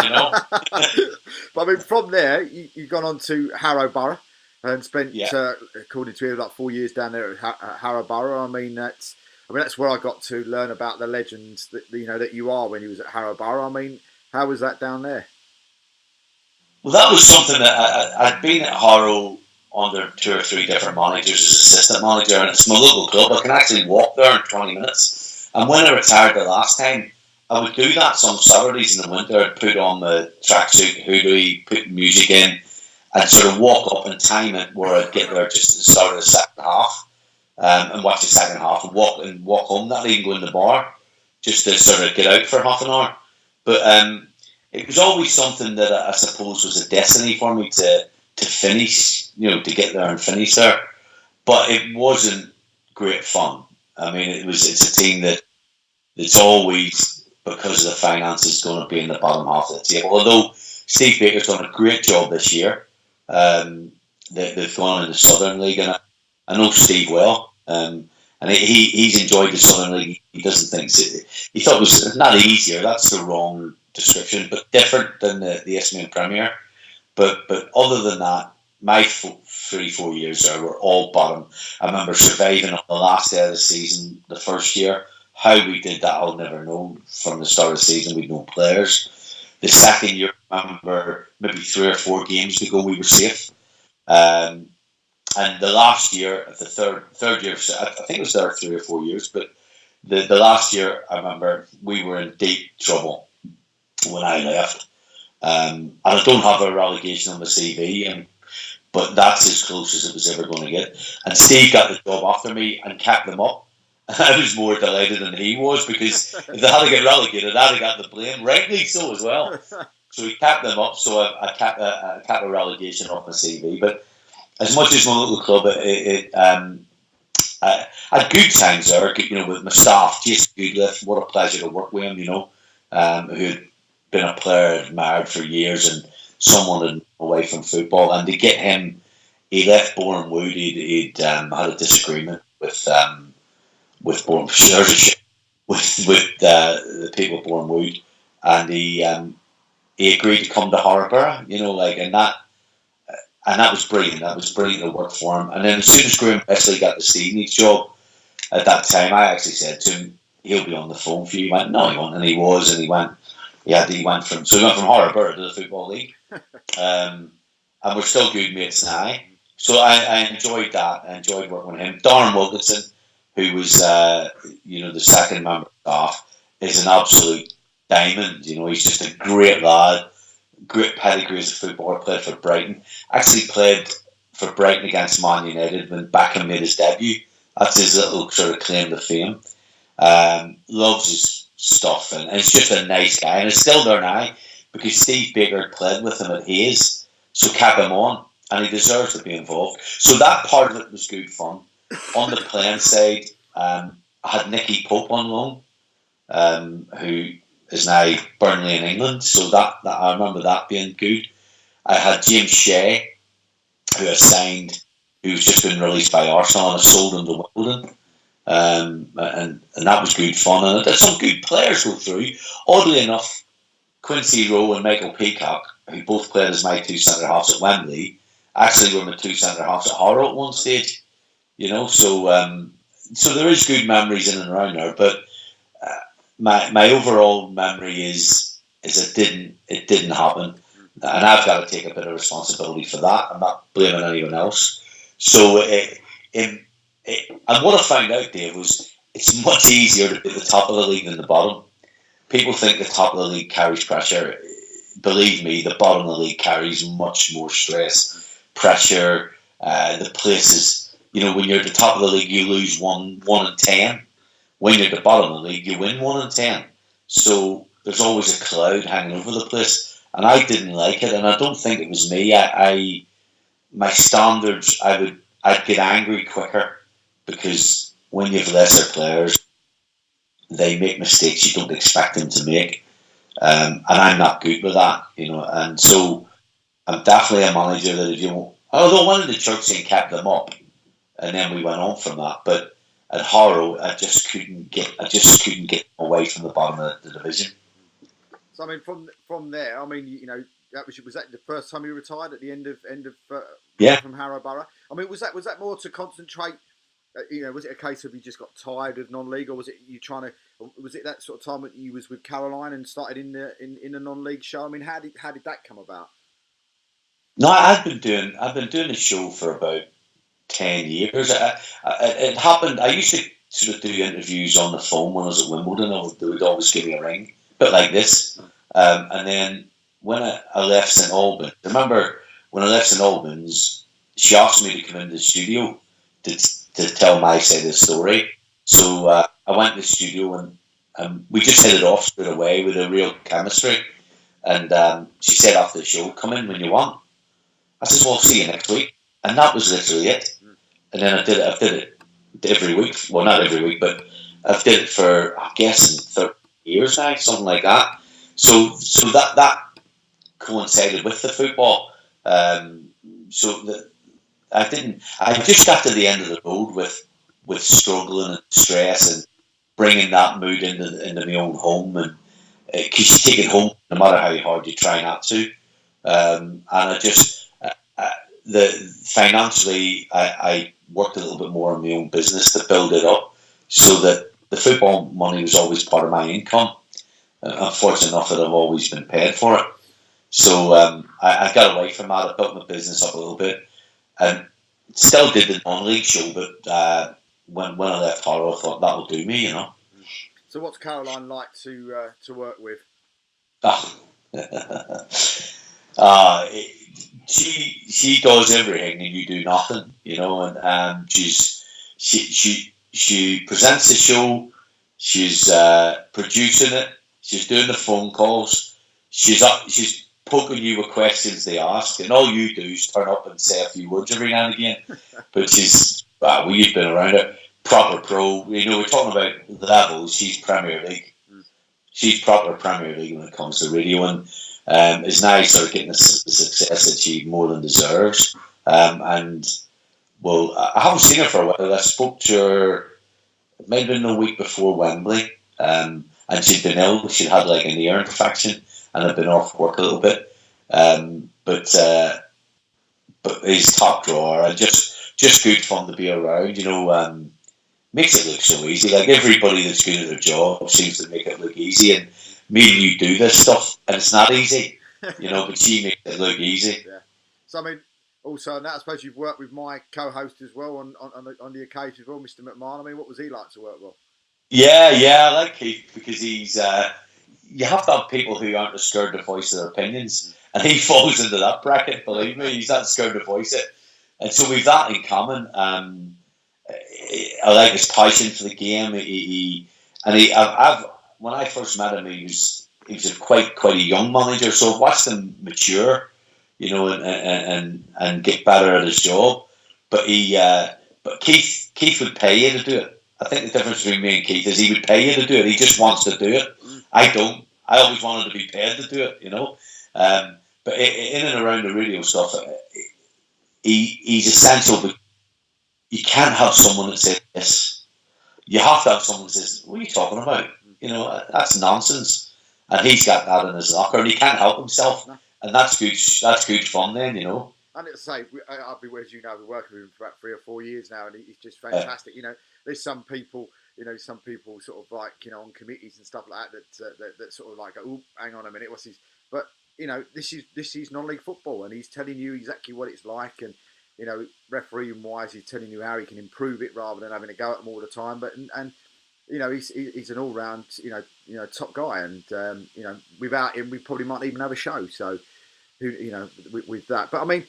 But I mean, from there, you've gone on to Harrow Borough and spent, according to you, like 4 years down there at Harrow Borough. I mean, that's where I got to learn about the legends that that you are when you was at Harrow Borough. I mean, how was that down there? Well, that was something that I'd been at Harrow under 2 or 3 different managers as assistant manager, and it's my local club. I can actually walk there in 20 minutes. And when I retired the last time, I would do that some Saturdays in the winter. I'd put on the tracksuit hoodie, put music in, and sort of walk up and time it where I'd get there just at the start of the second half. And watch the second half and walk home that day and go in the bar just to sort of get out for half an hour. But it was always something that I suppose was a destiny for me to finish, to get there and finish there. But it wasn't great fun. I mean, it's a team that's always, because of the finances, going to be in the bottom half of the table. Although Steve Baker's done a great job this year. They've gone in the Southern League, and I know Steve well. And he's enjoyed the Southern League. He doesn't think he thought it was not easier. That's the wrong description, but different than the Isthmian Premier. But other than that, my 3-4 years there were all bottom. I remember surviving on the last day of the season, the first year. How we did that, I'll never know. From the start of the season, we'd no players. The second year, I remember maybe 3 or 4 games to go, we were safe. And the last year, the third year, I think it was there 3 or 4 years, but the last year, I remember we were in deep trouble when I left. And I don't have a relegation on the CV, but that's as close as it was ever going to get. And Steve got the job after me and kept them up. I was more delighted than he was, because if they had to get relegated, I'd have got the blame, rightly so as well. So he capped them up, so I capped a relegation off my CV. But as much as my little club, I had good times there, with my staff. Jason Goodliff, what a pleasure to work with him, who had been a player admired for years and someone away from football. And to get him, he left Boreham Wood. He'd had a disagreement with Boreham, with the people of Boreham Wood, and he agreed to come to Harrogate, and that was brilliant. That was brilliant to work for him. And then as soon as Graham Wesley got the Stevenage job, at that time, I actually said to him, "He'll be on the phone for you." He went, "No, he won't," and he was, and he went from Harrogate to the Football League, and we're still good mates now. So I enjoyed that. I enjoyed working with him. Darren Wilkinson, who was the second member of staff, is an absolute diamond. He's just a great lad. Great pedigree as a footballer. Played for Brighton. Actually played for Brighton against Man United when Beckham made his debut. That's his little sort of claim to fame. Loves his stuff, and he's just a nice guy. And it's still there now, because Steve Baker played with him at Hayes, so kept him on, and he deserves to be involved. So that part of it was good fun. On the playing side, I had Nicky Pope on loan, who is now Burnley in England. So that I remember that being good. I had James Shea, who I signed, who's just been released by Arsenal, and I sold him to Wimbledon. And that was good fun. And I did some good players go through. Oddly enough, Quincy Rowe and Michael Peacock, who both played as my two centre-halves at Wembley, actually were my two centre-halves at Harrow at one stage. So there is good memories in and around there. But my overall memory is it didn't happen. And I've got to take a bit of responsibility for that. I'm not blaming anyone else. So, and what I found out, Dave, was it's much easier to be at the top of the league than the bottom. People think the top of the league carries pressure. Believe me, the bottom of the league carries much more stress, pressure. The places, when you're at the top of the league, you lose 1 in 10. When you're at the bottom of the league, you win 1 in 10. So there's always a cloud hanging over the place. And I didn't like it, and I don't think it was me. My standards, I'd get angry quicker, because when you have lesser players, they make mistakes you don't expect them to make, and I'm not good with that, And so I'm definitely a manager that although one of the Church kept them up, and then we went on from that. But at Harrow, I just couldn't get away from the bottom of the division. So I mean, from there, I mean, was that the first time you retired at the end of from Harrogate? I mean, was that more to concentrate? Was it a case of you just got tired of non-league, or was it was it that sort of time that you was with Caroline and started in the non-league show? I mean, how did that come about? No, I've been doing the show for about 10 years. It happened. I used to sort of do interviews on the phone when I was at Wimbledon. They would always give me a ring, a bit like this. And then when I left St Albans, remember when I left St Albans, she asked me to come into the studio to tell my side of the story. So I went to the studio, and we just hit it off straight away with a real chemistry. And she said after the show, "Come in when you want." I said, "Well, see you next week." And that was literally it. And then I did it every week. Well, not every week, but I've did it for, I'm guessing, 30 years now, something like that. So that coincided with the football. I just got to the end of the road with struggling and stress, and bringing that mood into my own home, and because you take it home no matter how hard you try not to. And I just financially I worked a little bit more on my own business to build it up, so that the football money was always part of my income. I'm fortunate enough that I've always been paid for it. So I got away from that. I built my business up a little bit, and still did the non-league show. But when I left Harrow, I thought that'll do me, So what's Caroline like to work with? She does everything and you do nothing, and she she presents the show. She's producing it. She's doing the phone calls. She's poking you with questions they ask, and all you do is turn up and say a few words every now and again. But we've been around her. Proper pro. We're talking about levels. She's Premier League. She's proper Premier League when it comes to radio, and is now sort of getting the success that she more than deserves. And well, I haven't seen her for a while. I spoke to her. It might have been the week before Wembley, and she'd been ill. She'd had like an ear infection and had been off work a little bit. But he's top drawer and just good fun to be around. Makes it look so easy. Like everybody that's good at their job seems to make it look easy, and me and you do this stuff, and it's not easy. But she makes it look easy. Yeah. So I mean, also, and I suppose you've worked with my co-host as well on the occasion as well, Mr. McMahon. I mean, what was he like to work with? Yeah, I like Keith because he's. You have to have people who aren't scared to voice their opinions, and he falls into that bracket. Believe me, he's not scared to voice it, and so we've that in common. I like his passion for the game. When I first met him, he was quite a young manager, so I've watched him mature, and get better at his job. But Keith would pay you to do it. I think the difference between me and Keith is he would pay you to do it. He just wants to do it. I don't. I always wanted to be paid to do it, But in and around the radio stuff, he's essential. But you can't have someone that says this. You have to have someone that says, "What are you talking about? That's nonsense." And he's got that in his locker, and he can't help himself. And that's good. That's good fun, then. And it's say, I've been, as you know, I've been working with him for about 3 or 4 years now, and he's just fantastic. There's some people, sort of like, on committees and stuff like that sort of like, oh, hang on a minute, what's this? But this is non-league football, and he's telling you exactly what it's like, and refereeing wise, he's telling you how he can improve it rather than having to go at them all the time. But he's an all-round, top guy, and without him, we probably might even have a show. So, with that. But I mean,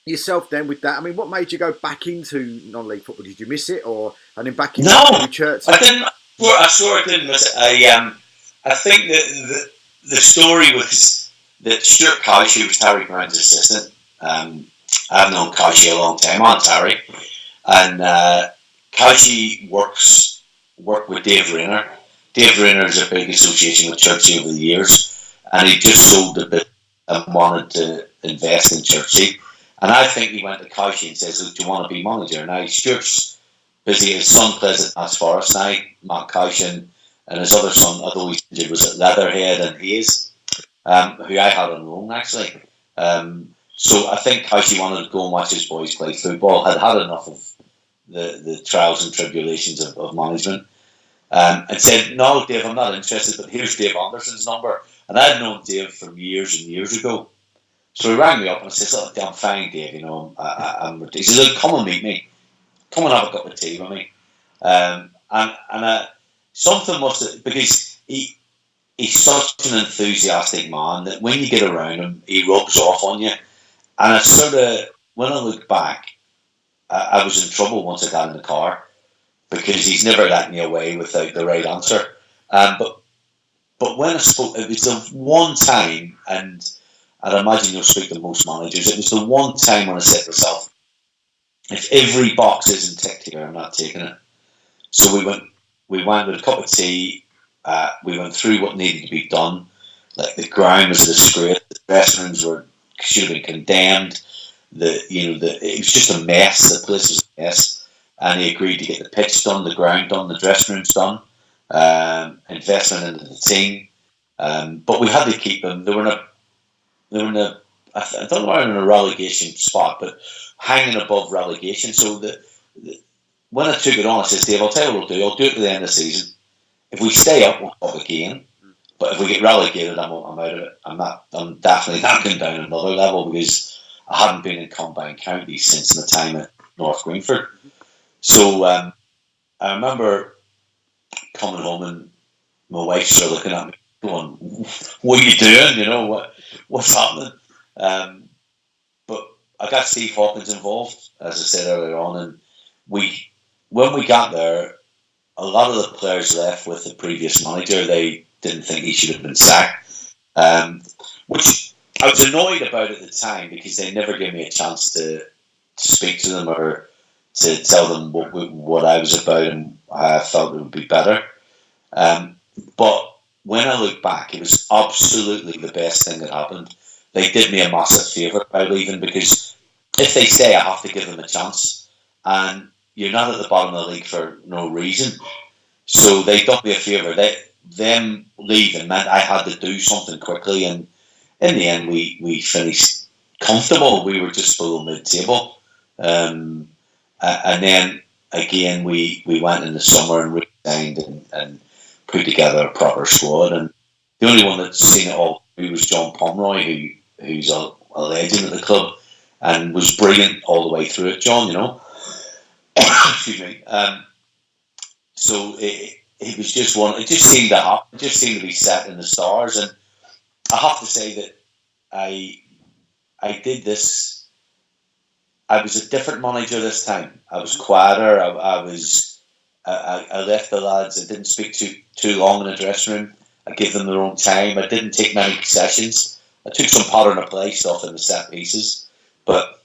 yourself then with that. I mean, what made you go back into non-league football? Did you miss it, and then back into church? I didn't. I sort of didn't miss it. I think that the story was that Stuart Cauchie was Terry Brown's assistant. I've known Cauchie a long time, on Terry, and Cauchie worked with Dave Rayner. Dave Rayner is a big association with Churchie over the years, and he just sold the bit and wanted to invest in Churchie. And I think he went to Cauchie and says, "Look, do you want to be manager?" Now Stuart's busy. His son plays at Notts Forest now, Matt Cauchie, and his other son, although he's injured, was at Leatherhead and Hayes, who I had on loan actually. So I think Cauchie wanted to go and watch his boys play football. Had enough of the trials and tribulations of management, and said, "No, Dave, I'm not interested. But here's Dave Anderson's number." And I'd known Dave from years and years ago. So he rang me up and I said, "Look, I'm fine, Dave. He said, "Look, come and meet me. Come and have a cup of tea with me." Something must have, because he's such an enthusiastic man that when you get around him, he rubs off on you. And I sort of, when I look back, I was in trouble once I got in the car because he's never let me away without the right answer. But when I spoke, it was the one time, and I'd imagine you'll speak to most managers, it was the one time when I said to myself, if every box isn't ticked here, I'm not taking it. So we went with a cup of tea, we went through what needed to be done. Like the ground was a disgrace, the dressing rooms should have been condemned. It was just a mess, the place was a mess. And he agreed to get the pitch done, the ground done, the dressing rooms done. Investment into the team, but we had to keep them. They were in a I don't know, why in a relegation spot, but hanging above relegation. So when I took it on, I said, "Dave, I'll tell you what I'll do. I'll do it to the end of the season. If we stay up, we'll talk again. But if we get relegated, I'm out of it. I'm definitely not going down another level because I hadn't been in Combined Counties since my time at North Greenford." So I remember coming home and my wife started looking at me going, "What are you doing? What's happening?" But I got Steve Hawkins involved, as I said earlier on, and we when we got there, a lot of the players left with the previous manager. They didn't think he should have been sacked, which I was annoyed about at the time because they never gave me a chance to speak to them or to tell them what I was about and how I felt it would be better. But when I look back, it was absolutely the best thing that happened. They did me a massive favour by leaving because if they stay, I have to give them a chance. And you're not at the bottom of the league for no reason. So they done me a favour. Them leaving meant I had to do something quickly. And in the end, we finished comfortable. We were just below mid-table. And then, again, we went in the summer and re-signed and put together a proper squad. And the only one that's seen it all was John Pomeroy, who's a legend of the club and was brilliant all the way through it, John, you know. Excuse me. So it was just one. It just seemed to happen. It just seemed to be set in the stars. And I have to say that I did this. I was a different manager this time. I was quieter. I left the lads. I didn't speak too long in the dressing room. I gave them their own time. I didn't take many sessions. I took some pattern of play stuff in the set pieces, but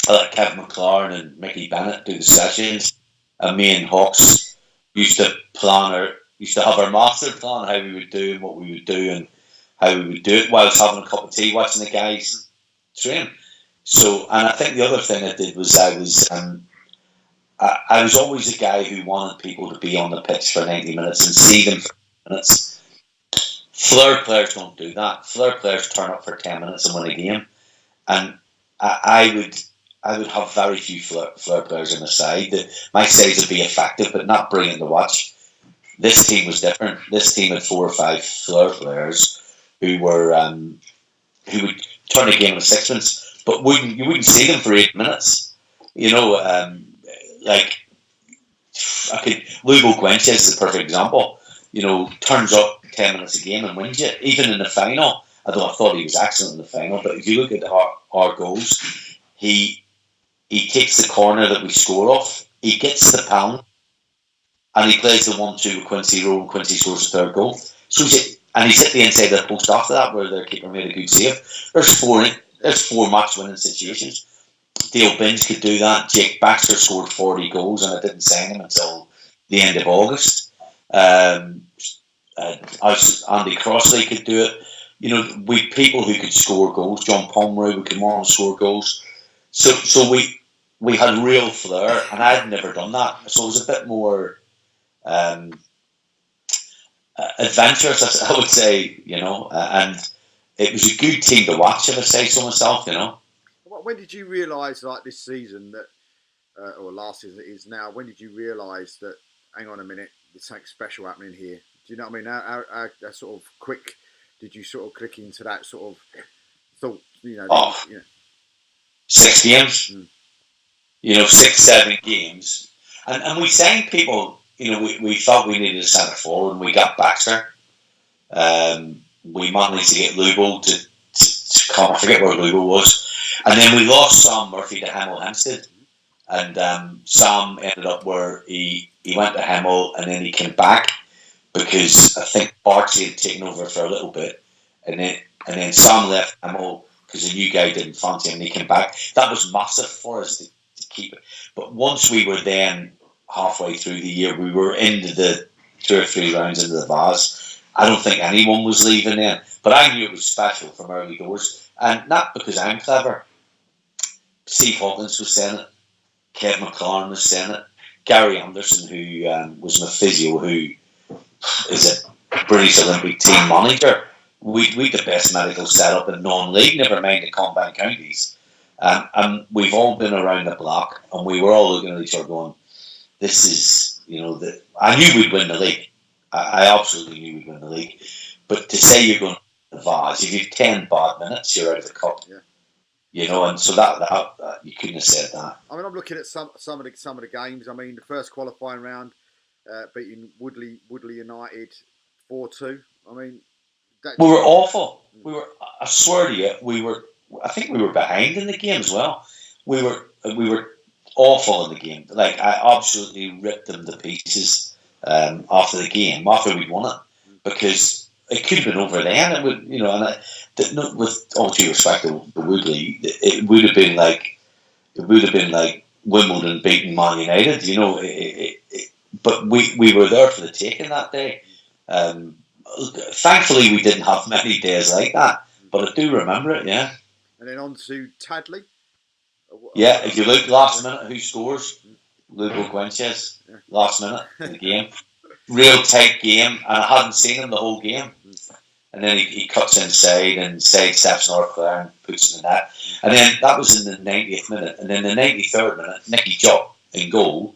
I let Kevin McLaren and Mickey Bennett do the sessions, and me and Hawks used to have our master plan how we would do and what we would do and how we would do it whilst having a cup of tea, watching the guys train. So, and I think the other thing I did was I was always a guy who wanted people to be on the pitch for 90 minutes and see them for minutes. Fleur players don't do that. Fleur players turn up for 10 minutes and win a game, and I would have very few Fleur players on the side. My sides would be effective, but not brilliant to watch. This team was different. This team had 4 or 5 Fleur players who would turn a game with sixpence, but you wouldn't see them for 8 minutes. You know, Lugo Guenches is a perfect example. You know, turns up 10 minutes a game and wins it. Even in the final, although I thought he was excellent in the final, but if you look at our goals, he takes the corner that we score off, he gets the pound, and he plays the 1-2 with Quincy Rowe, and Quincy scores the third goal. So he's at the inside of the post after that, where their keeper made a good save. There's four match-winning situations. Dale Binns could do that. Jake Baxter scored 40 goals, and I didn't sign him until the end of August. Andy Crossley could do it. You know, we people who could score goals. John Pomeroy would come on and score goals. So we had real flair, and I'd never done that. So it was a bit more adventurous, I would say. You know, and it was a good team to watch, if I say so myself. You know. When did you realise, like this season that, or last season it is now? When did you realise that? Hang on a minute, there's something special happening here. Do you know what I mean? How sort of quick did you sort of click into that sort of thought? You know, 6 games. You know, 6-7 games, and we signed people. You know, we thought we needed a centre forward, and we got Baxter. We managed to get Lugo to come. I forget where Lugo was, and then we lost Sam Murphy to Hemel Hempstead, and Sam ended up where he went to Hemel, and then he came back because I think Archie had taken over for a little bit, and then Sam left Hemel because the new guy didn't fancy him, and he came back. That was massive for us to keep it. But once we were then halfway through the year, we were into the 2 or 3 rounds into the Vase. I don't think anyone was leaving then, but I knew it was special from early doors, and not because I'm clever. Steve Hawkins was saying it, Kev McLaren was saying it, Gary Anderson, who was my physio, who is a British Olympic team manager. We the best medical setup in non-league, never mind the combined counties. And we've all been around the block, and we were all looking at each other going, this is, you know, I knew we'd win the league. I absolutely knew we'd win the league. But to say you're going to the Vase, if you've 10 bad minutes, you're out of the cup. Yeah. You know, and so that you couldn't have said that. I mean, I'm looking at some of the games. I mean, the first qualifying round, beating Woodley United 4-2. I mean, we were awful. I swear to you, I think we were behind in the game as well. We were awful in the game. Like, I absolutely ripped them to pieces after the game, after we'd won it, because it could have been over then. It would, with all due respect to the Woodley, it would have been like Wimbledon beating Man United. But we were there for the taking that day. Thankfully, we didn't have many days like that, but I do remember it. Yeah. And then on to Tadley. Yeah, if you look last minute, who scores? Lugo Guenches, last minute in the game. Real tight game, and I hadn't seen him the whole game. And then he cuts inside and sidesteps North Clare and puts it in the net. And then that was in the 90th minute. And then the 93rd minute, Nicky Jupp in goal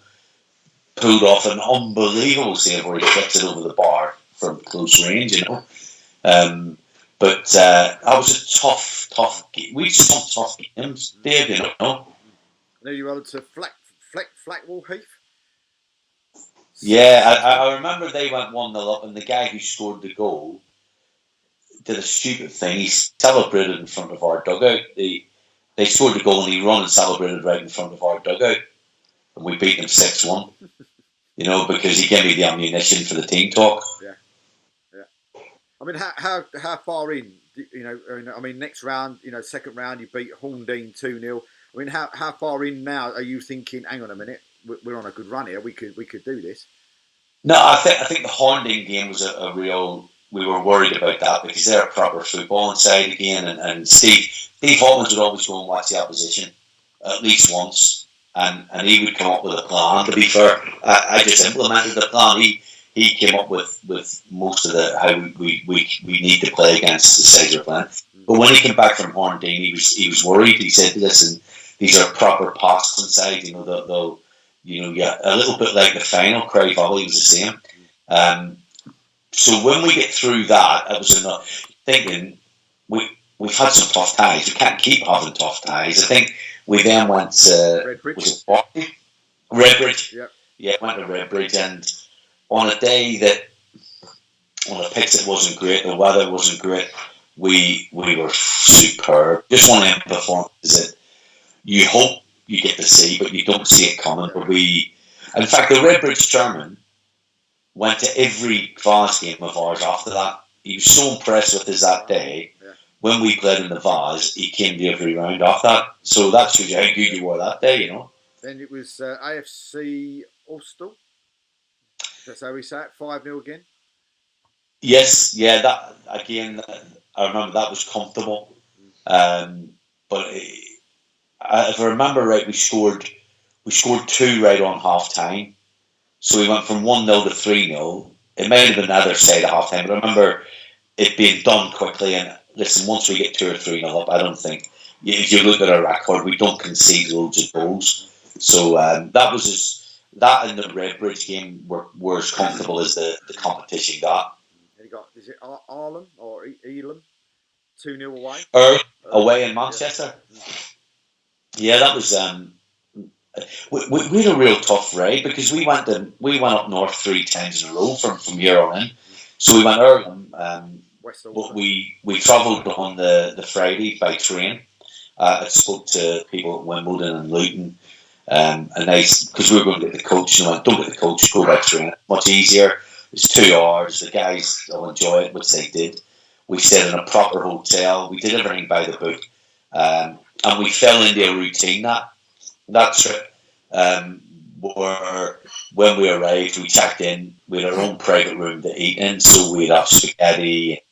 pulled off an unbelievable save where he flicked it over the bar from close range, But that was a tough game. We've some tough games, Dave, And then you went to Flackwell Heath. Yeah, I remember they went 1-0 up, and the guy who scored the goal did a stupid thing. He celebrated in front of our dugout. They scored the goal, and he ran and celebrated right in front of our dugout, and we beat them 6-1. Because he gave me the ammunition for the team talk. Yeah. I mean, how far in? Next round, second round, you beat Horndean 2-0. I mean, how far in now are you thinking? Hang on a minute, we're on a good run here. We could do this. No, I think the Horndean game was a real. We were worried about that because they're a proper football inside again, and Steve Hawkins would always go and watch the opposition at least once, and he would come up with a plan. To be fair, I just implemented the plan. He came up with most of how we need to play against the sides we're playing. But when he came back from Horndean, he was worried. He said, "Listen, these are proper passing sides. They'll a little bit like the final. Cray Valley was the same." So when we get through that, I was thinking we've had some tough ties. We can't keep having tough ties. I think we then went to Redbridge. Was it Boston? Redbridge. Yep. Yeah, went to Redbridge, and on a day that on a pitch that wasn't great, the weather wasn't great, we were superb. Just one of them performances that you hope you get to see, but you don't see it coming. But in fact, the Redbridge chairman went to every Vase game of ours after that. He was so impressed with us that day. Yeah. When we played in the Vase, he came to every round after that. So that shows you how good you were that day, Then it was AFC Ulster. That's how we say it. 5-0 again. Yes, yeah. That again, I remember that was comfortable. But if I remember right, we scored 2 right on half time. So we went from 1-0 to 3-0. It may have been the other side of half time, but I remember it being done quickly. And listen, once we get 2 or 3-0 up, I don't think, if you look at our record, we don't concede loads of goals. So that in the Redbridge game were as comfortable as the competition got. And you got, is it Arlen or Elam? 2-0 away? Away in Manchester. Yeah, that was. We had a real tough ride because we went up north 3 times in a row from here on in. So we went early, but we travelled on the Friday by train. I spoke to people at Wimbledon and Luton, and because we were going to get the coach, and I went, "Don't get the coach, go by train. Much easier. It's 2 hours. The guys will enjoy it," which they did. We stayed in a proper hotel. We did everything by the book, and we fell into a routine that trip, where when we arrived, we checked in. We had our own private room to eat in, so we'd have spaghetti,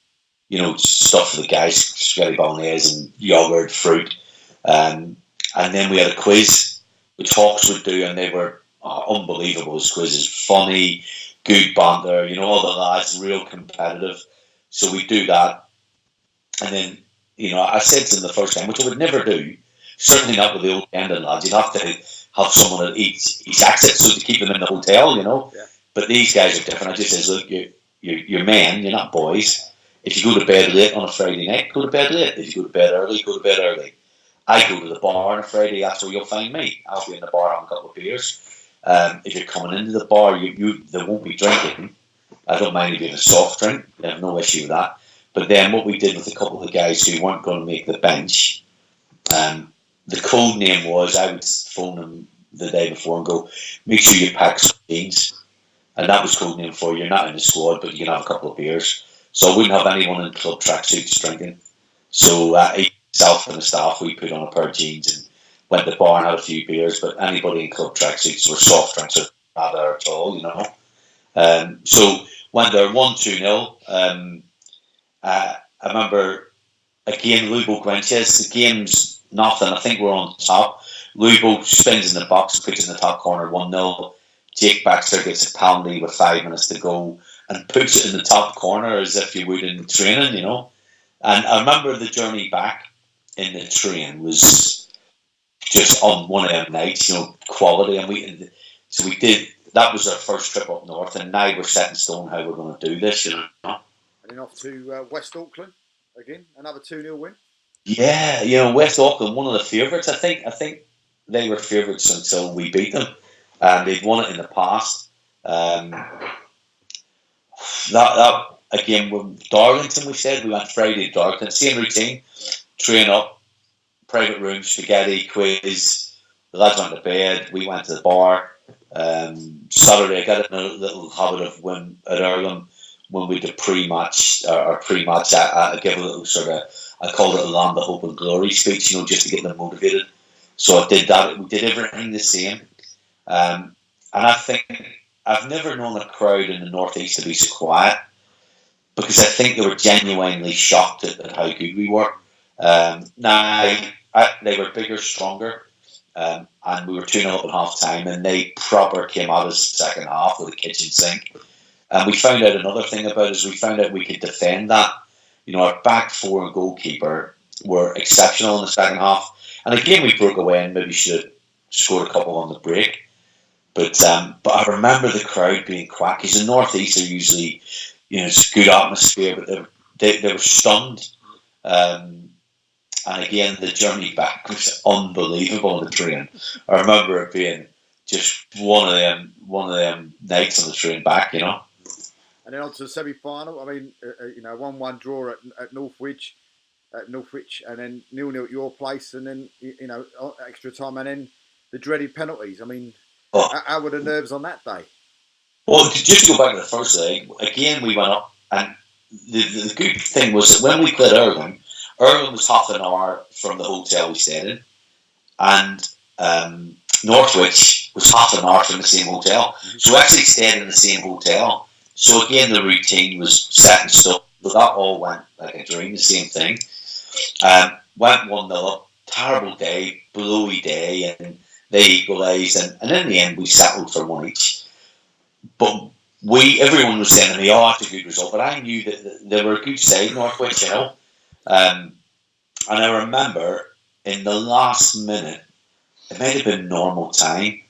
stuff for the guys, spaghetti bolognese and yogurt, fruit, and then we had a quiz which Hawks would do, and they were unbelievable as quizzes, funny, good banter, all the lads, real competitive. So we do that, and then I said to them the first time, which I would never do. Certainly not with the old Endon lads. You'd have to have someone at each exit so to keep them in the hotel, Yeah. But these guys are different. I just says, look, you're men, you're not boys. If you go to bed late on a Friday night, go to bed late. If you go to bed early, go to bed early. I go to the bar on a Friday, that's where you'll find me. I'll be in the bar having a couple of beers. If you're coming into the bar, there won't be drinking. I don't mind if you have a soft drink. I have no issue with that. But then what we did with a couple of the guys who weren't going to make the bench, the code name was, I would phone them the day before and go, make sure you pack some beans. And that was code name for you're not in the squad, but you can have a couple of beers. So I wouldn't have anyone in club tracksuits drinking. So myself and the staff, we put on a pair of jeans and went to the bar and had a few beers. But anybody in club tracksuits were soft drinks, or not there at all, you know. So when they're 1-2-0, I remember again Lubo Guenches. The game's nothing. I think we're on top. Lubo spins in the box, puts in the top corner 1-0. Jake Baxter gets a penalty with 5 minutes to go and puts it in the top corner as if you would in training, you know. And I remember the journey back in the train was just on one of them nights, you know, quality. And we did. That was our first trip up north, and now we're set in stone how we're going to do this, you know. And then off to West Auckland again, another 2-0 win. Yeah, you know, West Auckland, one of the favourites. I think they were favourites until we beat them. They'd won it in the past. That again, with Darlington, we said we went Friday to Darlington, same routine, train up, private room, spaghetti, quiz. The lads went to bed. We went to the bar. Saturday, I got in a little habit of when at Ireland when we did pre-match. I gave a little sort of, I called it a Land of Hope and Glory speech, you know, just to get them motivated. So I did that. We did everything the same. And I think I've never known a crowd in the Northeast to be so quiet, because I think they were genuinely shocked at how good we were. They were bigger, stronger, and we were 2-0 up at half time, and they proper came out of the second half with a kitchen sink. And we found out another thing about us. We found out we could defend that. You know, our back four and goalkeeper were exceptional in the second half. And again, we broke away and maybe should have scored a couple on the break. But I remember the crowd being quack. Because the Northeast are usually, you know, it's good atmosphere, but they were stunned. And again, the journey back was unbelievable on the train. I remember it being just one of them nights on the train back, you know. And then on to the semi-final. I mean, you know, 1-1 draw at Northwich, and then 0-0 at your place, and then, you know, extra time, and then the dreaded penalties. I mean, how were the nerves on that day? Well, just to go back to the first day, again, we went up, and the good thing was that when we played Ireland was half an hour from the hotel we stayed in, and Northwich was half an hour from the same hotel. So we actually stayed in the same hotel. So again, the routine was set in stone. But that all went like a dream, the same thing. Went 1-0 up, terrible day, blowy day, and they equalised. And in the end, we settled for one each. But everyone was saying to me, oh, that's a good result. But I knew that they were a good side, Northwich, you know. And I remember in the last minute, it might have been normal time,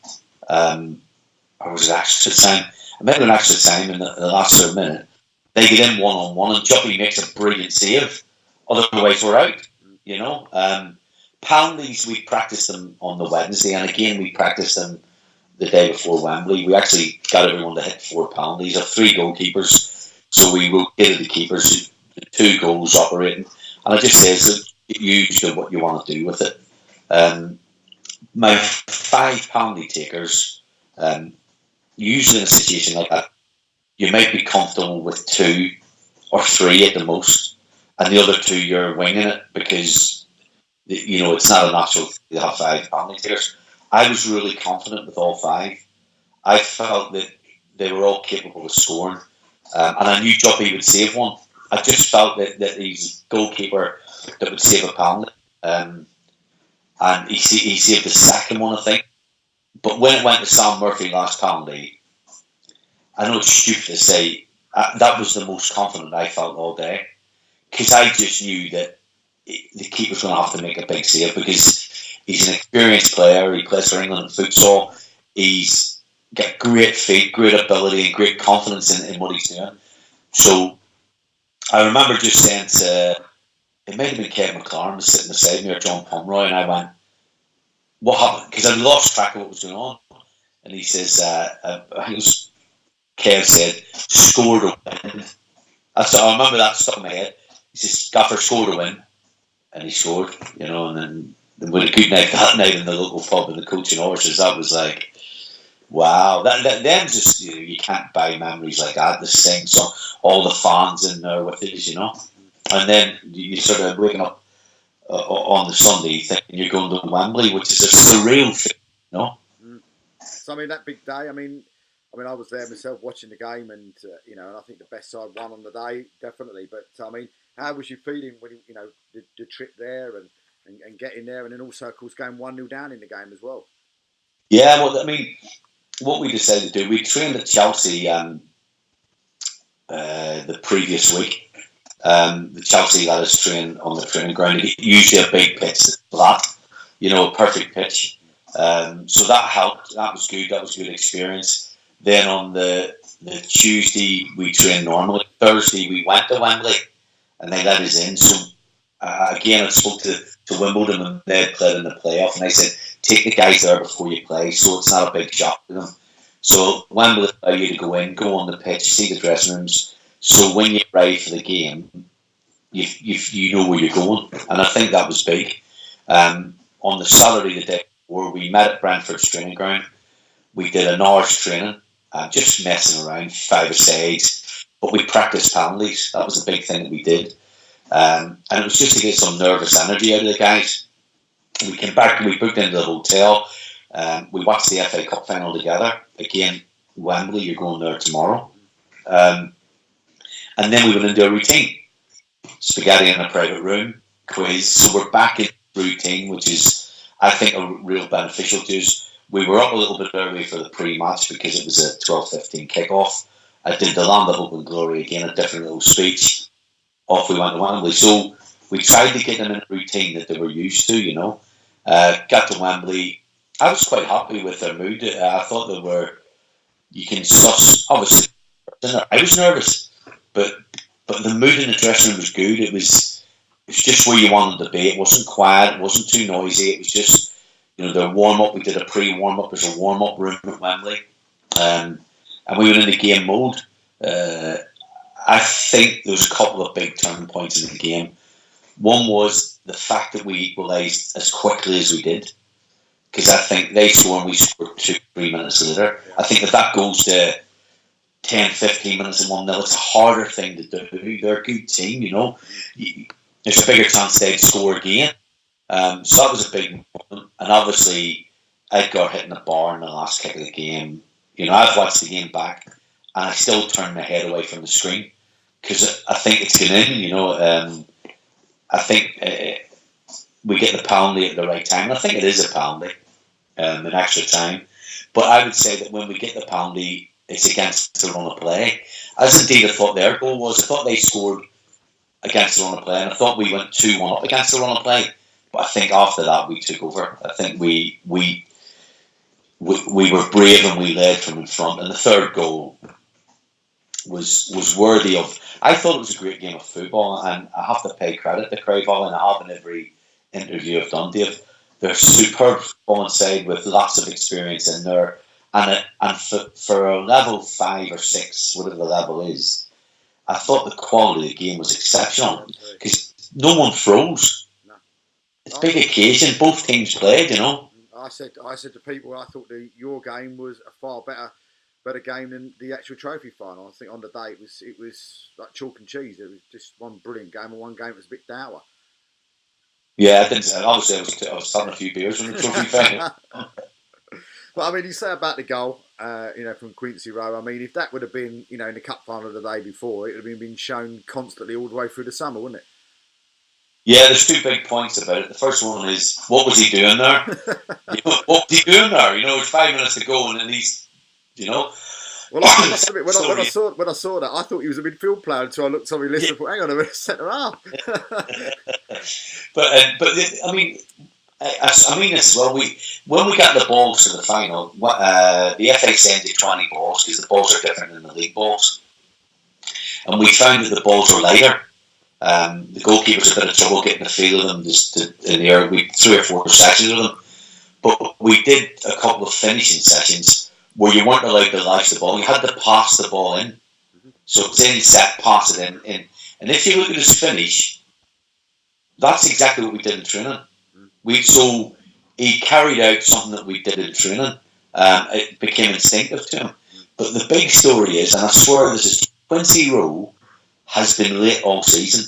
or was it extra time? It might have been extra time in the last sort of minute. They get in 1-on-1, and Juppy makes a brilliant save. Otherwise, we're out, you know. Penalties, we practiced them on the Wednesday, and again, we practiced them the day before Wembley. We actually got everyone to hit 4 penalties of 3 goalkeepers. So we rotated the keepers, 2 goals operating. And it just says that you do what you want to do with it. My 5 penalty takers, usually in a situation like that, you might be comfortable with 2 or 3 at the most, and the other 2 you're winging it because, you know, it's not a natural to have 5 penalty takers. I was really confident with all 5. I felt that they were all capable of scoring, and I knew Juppy would save one. I just felt that he's a goalkeeper that would save a penalty, and he saved the second one, I think. But when it went to Sam Murphy last penalty, I know it's stupid to say, that was the most confident I felt all day, because I just knew that the keeper's going to have to make a big save, because he's an experienced player. He plays for England in futsal. He's got great feet, great ability, and great confidence in what he's doing. So I remember just saying to, it might have been Kev McLaren was sitting beside me, or John Pomeroy, and I went, what happened? Because I lost track of what was going on. And he says, Kev said, scored a win. I remember that stuck in my head. He says, Gaffer scored a win. And he scored, you know, and then with a good night that night in the local pub and the coaching horses, that was like, wow. Them just, you can't buy memories like that. The sing song, all the fans in there with it. And then you sort of waking up on the Sunday thinking you're going to Wembley, which is a surreal thing. So I mean, that big day. I mean, I was there myself watching the game, and and I think the best side won on the day, definitely. But I mean, how was you feeling when the trip there and getting there, and then also of course going 1-0 down in the game as well? Yeah, well, I mean, what we decided to do, we trained at Chelsea the previous week. The Chelsea let us train on the training ground. Usually a big pitch, flat, a perfect pitch. So that helped. That was good. That was a good experience. Then on the Tuesday we trained normally. Thursday we went to Wembley and they let us in. So again, I spoke to Wimbledon and they had played in the playoff, and I said, take the guys there before you play, so it's not a big shock to them. So Wembley allow you to go in, go on the pitch, see the dressing rooms. So when you arrive for the game, you know where you're going, and I think that was big. On the Saturday, the day before, we met at Brentford's training ground. We did an hour's training, just messing around, 5-a-sides, but we practiced penalties. That was the big thing that we did. And it was just to get some nervous energy out of the guys. We came back, we booked into the hotel, we watched the FA Cup final together. Again, Wembley, you're going there tomorrow. And then we went into a routine. Spaghetti in a private room, quiz. So we're back in routine, which is, I think, a real beneficial to us. We were up a little bit early for the pre-match because it was a 12:15 kickoff. I did the Land of Hope and Glory again, a different little speech. Off we went to Wembley. So we tried to get them in a routine that they were used to, Got to Wembley. I was quite happy with their mood. I thought they were, you can suss, obviously, I was nervous, but the mood in the dressing room was good. It was just where you wanted to be. It wasn't quiet. It wasn't too noisy. It was just, their warm-up. We did a pre-warm-up. There's a warm-up room at Wembley. And we were in the game mode. I think there was a couple of big turning points in the game. One was the fact that we equalised as quickly as we did, because I think they scored and we scored 2-3 minutes later. I think if that goes to 10-15 minutes and 1-0, it's a harder thing to do. They're a good team, There's a bigger chance they'd score again. So that was a big moment. And obviously, Edgar hitting the bar in the last kick of the game. I've watched the game back and I still turn my head away from the screen because I think it's going in, I think we get the penalty at the right time. I think it is a penalty, in extra time. But I would say that when we get the penalty, it's against the run of play. As indeed I thought their goal was. I thought they scored against the run of play, and I thought we went 2-1 up against the run of play. But I think after that we took over. I think we were brave and we led from in front. And the third goal was worthy of. I thought it was a great game of football, and I have to pay credit to Crowell, and I have in every interview I've done, Dave. They're superb football side with lots of experience in there, and for a level 5 or 6, whatever the level is, I thought the quality of the game was exceptional because no one froze. It's a big occasion. Both teams played, I said to people, I thought your game was a far better game than the actual trophy final. I think on the day it was like chalk and cheese. It was just one brilliant game, and one game that was a bit dour. Yeah, I didn't. Obviously, I was having a few beers when the trophy final. But I mean, you say about the goal, from Quincy Rowe. I mean, if that would have been, in the cup final the day before, it would have been shown constantly all the way through the summer, wouldn't it? Yeah, there's 2 big points about it. The first one is, what was he doing there? What was he doing there? It's 5 minutes to go, and then he's, Well, I must admit, when I saw that, I thought he was a midfield player until I looked on my list and thought, hang on a minute, centre half. But I mean, as well. When we got the balls to the final, the FA sent 20 balls because the balls are different than the league balls, and we found that the balls were lighter. The goalkeepers had a bit of trouble getting the feel of them in the air. We 3 or 4 sessions of them, but we did a couple of finishing sessions where you weren't allowed to launch the ball. You had to pass the ball in. So it was in set, pass it in. And if you look at his finish, that's exactly what we did in training. So he carried out something that we did in training. It became instinctive to him. But the big story is, and I swear this is, Quincy Rowe has been late all season.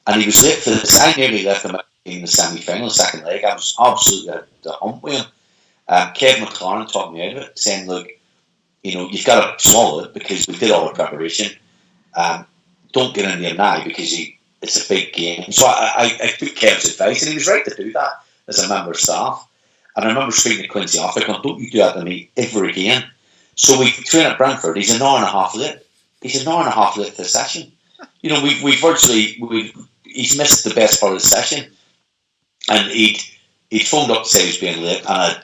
And he was late for this. I nearly left him in the semi-final, second leg. I was absolutely at the hump with him. Kev McLaren talked me out of it, saying, look, you've got to swallow it because we did all the preparation. Don't get in there now because it's a big game. So I took Kev's advice, and he was right to do that as a member of staff. And I remember speaking to Quincy after, going, don't you do that to me ever again. So we train at Brentford. He's an hour and a half late. He's an hour and a half late to the session. He's missed the best part of the session. And he'd phoned up to say he was being late, and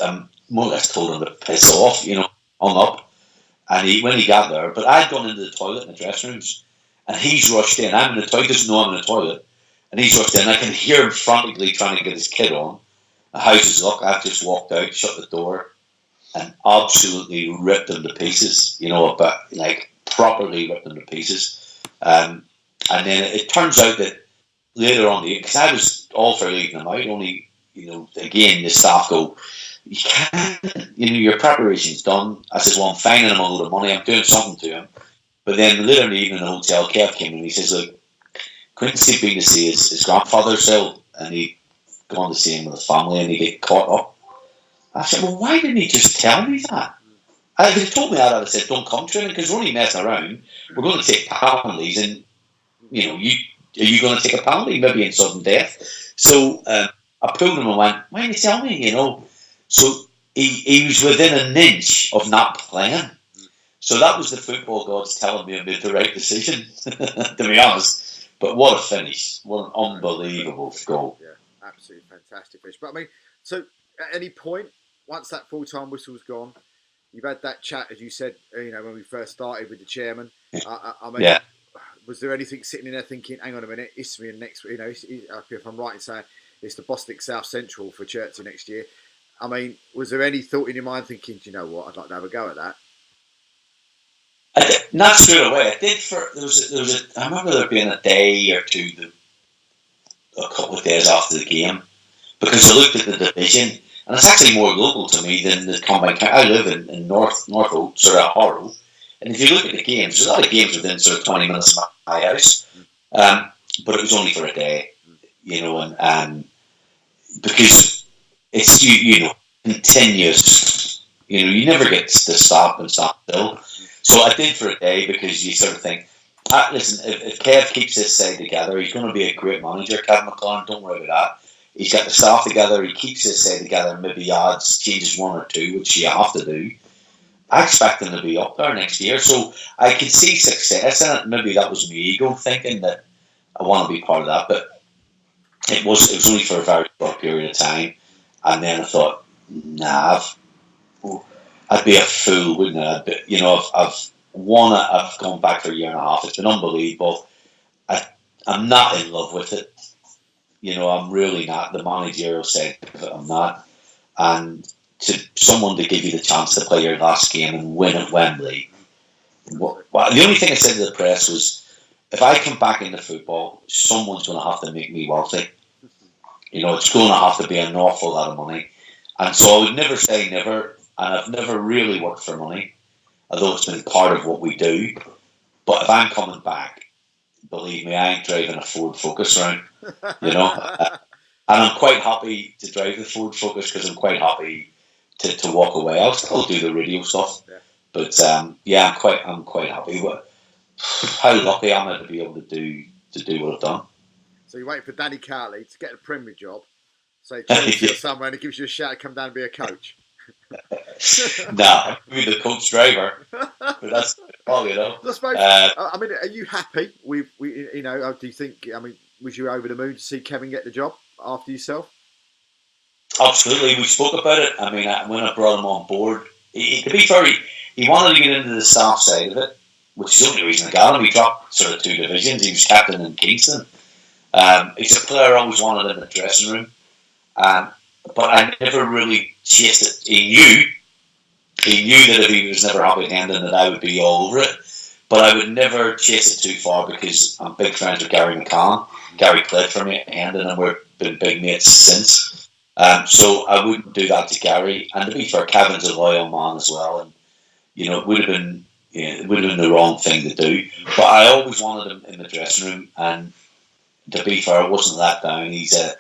I more or less told him to piss off, hung up. And when he got there, but I'd gone into the toilet in the dressing rooms, and he's rushed in. I'm in the toilet, he doesn't know I'm in the toilet, and he's rushed in. I can hear him frantically trying to get his kid on. The house is locked. I've just walked out, shut the door, and absolutely ripped him to pieces, but like properly ripped him to pieces. And then it turns out that later on, because I was all for leaving him out, only, again, the staff go, you can't, your preparation's done. I said, well, I'm fining him a load of money, I'm doing something to him. But then later in the evening in the hotel, Kev came and he says, look, Quincy's been to see his grandfather's ill, and he'd gone to see him with the family, and he'd get caught up. I said, well, why didn't he just tell me that? If he told me that, I'd have said, don't come training, because we're only messing around. We're going to take penalties, and, are you going to take a penalty? Maybe in sudden death. So I pulled him and went, why didn't you tell me, So he was within an inch of not playing. So that was the football gods telling me I made the right decision, to be honest. But what a finish. What an unbelievable goal. Yeah, absolutely fantastic finish. But I mean, so at any point, once that full-time whistle's gone, you've had that chat, as you said, when we first started with the chairman. I mean, yeah. Was there anything sitting in there thinking, hang on a minute, Isthmian next, if I'm right in saying it's the Bostik South Central for Chertsey next year. I mean, was there any thought in your mind thinking, do you know what, I'd like to have a go at that? Not straight away. I did I remember there being a day or two, a couple of days after the game, because I looked at the division, and it's actually more local to me than the combined. I live in Norfolk, sort of Harrow, and if you look at the games, there's a lot of games within sort of 20 minutes of my house, but it was only for a day, and because it's continuous, you never get to stop and stop still. So I did for a day, because you sort of think, listen, if Kev keeps this side together, he's going to be a great manager, Kevin McLaren, don't worry about that. He's got the staff together, he keeps this side together, maybe adds, changes one or two, which you have to do. I expect him to be up there next year, so I can see success in it. Maybe that was my ego thinking that I want to be part of that, but it was only for a very short period of time, and then I thought, nah, I'd be a fool, wouldn't I? I've won it. I've gone back for a year and a half. It's been unbelievable. I'm not in love with it. I'm really not. The managerial side of it, I'm not. And to someone to give you the chance to play your last game and win at Wembley. The only thing I said to the press was, if I come back into football, someone's going to have to make me wealthy. It's going to have to be an awful lot of money. And so I would never say never. And I've never really worked for money, although it's been part of what we do. But if I'm coming back, believe me, I ain't driving a Ford Focus around, and I'm quite happy to drive the Ford Focus, because I'm quite happy to walk away. I'll still do the radio stuff, but I'm quite happy. How lucky am I to be able to do what I've done? So you're waiting for Danny Cowley to get a Premier job, say Chelsea or somewhere, and he gives you a shout to come down and be a coach. Nah, be the coach driver, but that's all. I suppose. I mean, are you happy? Do you think? I mean, was you over the moon to see Kevin get the job after yourself? Absolutely, we spoke about it. I mean, when I brought him on board, to be fair, he wanted to get into the staff side of it, which is the only reason I got him. He dropped sort of 2 divisions. He was captain in Kingston. He's a player I always wanted in the dressing room. But I never really chased it. He knew that if he was never happy handing that I would be all over it. But I would never chase it too far, because I'm big friends with Gary McCann, Gary Clidd for me, and we're been big mates since. So I wouldn't do that to Gary. And to be fair, Kevin's a loyal man as well, and it would have been the wrong thing to do. But I always wanted him in the dressing room, and to be fair, I wasn't let down. He's a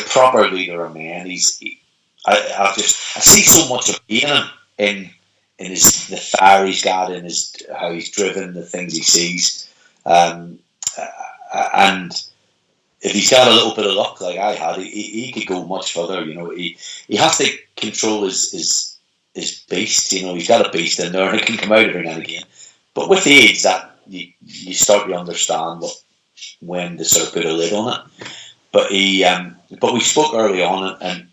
proper leader of men. I see so much of him in the fire he's got, in how he's driven, the things he sees, and if he's got a little bit of luck like I had, he could go much further. He has to control his beast. He's got a beast in there, and it can come out every now and again. But with age, that you start to understand when to sort of put a lid on it. But we spoke early on, and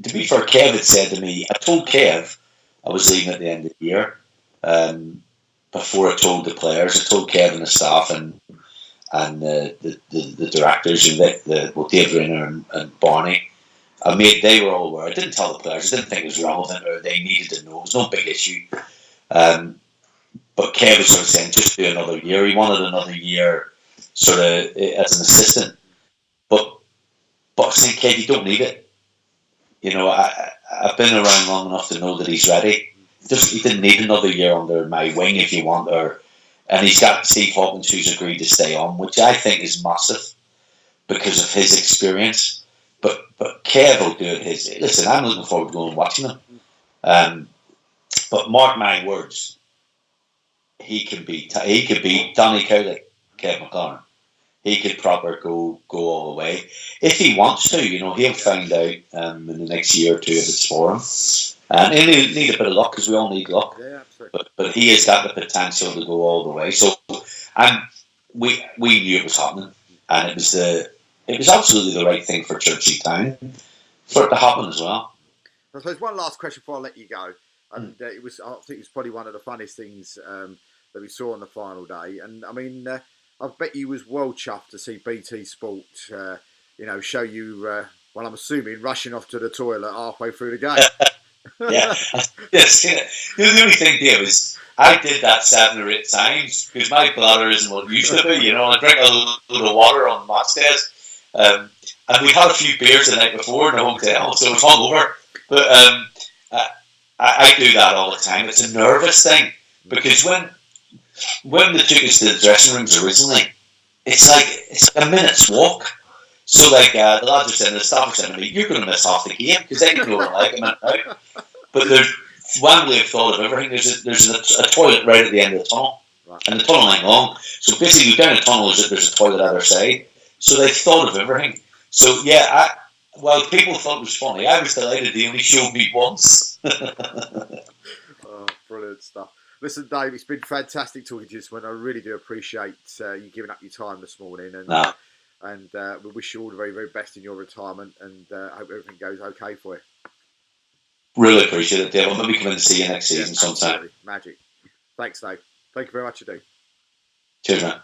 to be fair, Kev had said to me, I told Kev I was leaving at the end of the year. Before I told the players, I told Kev and the staff and the directors, Dave Rayner and Barney. They were all aware. I didn't tell the players. I didn't think it was relevant, or they needed to know. It was no big issue. But Kev was sort of saying, just do another year. He wanted another year, sort of as an assistant. But I think, Kev, you don't need it. I've been around long enough to know that he's ready. He didn't need another year under my wing, if you want, and he's got Steve Hawkins, who's agreed to stay on, which I think is massive because of his experience. But Kev will do it. Listen, I'm looking forward to going and watching him. But mark my words, he could beat Danny Cowley, Kev McLaren. He could proper go all the way if he wants to. He'll find out in the next year or two if it's for him. And he'll need a bit of luck, because we all need luck. Yeah, absolutely. But he has got the potential to go all the way. So, and we knew it was happening, and it was absolutely the right thing for Churchy Town for it to happen as well. I suppose one last question before I let you go, and I think it was probably one of the funniest things that we saw on the final day. And I mean, I bet you was well chuffed to see BT Sport, show you. Well, I'm assuming rushing off to the toilet halfway through the game. Yeah. Yes. The only thing there was I did that 7 or 8 times because my bladder isn't what it used to be. I drink a load of water on match days, and we had a few beers the night before in the hotel, so it was hungover. But I do that all the time. It's a nervous thing because when they took us to the dressing rooms originally, it's like a minute's walk. So the lads are saying, the staff are saying to me, you're going to miss half the game because they know what I like a minute out. But Wembley have thought of everything. There's a toilet right at the end of the tunnel, and the tunnel ain't long. So basically, you down the tunnel, there's a toilet either side. So they thought of everything. So yeah, while people thought it was funny, I was delighted they only showed me once. Oh, brilliant stuff. Listen, Dave, it's been fantastic talking to you this morning. I really do appreciate you giving up your time this morning, and we wish you all the very, very best in your retirement, and hope everything goes okay for you. Really appreciate it, Dave. I'll maybe come in and see you next season sometime. Magic. Thanks, Dave. Thank you very much indeed. Cheers, man.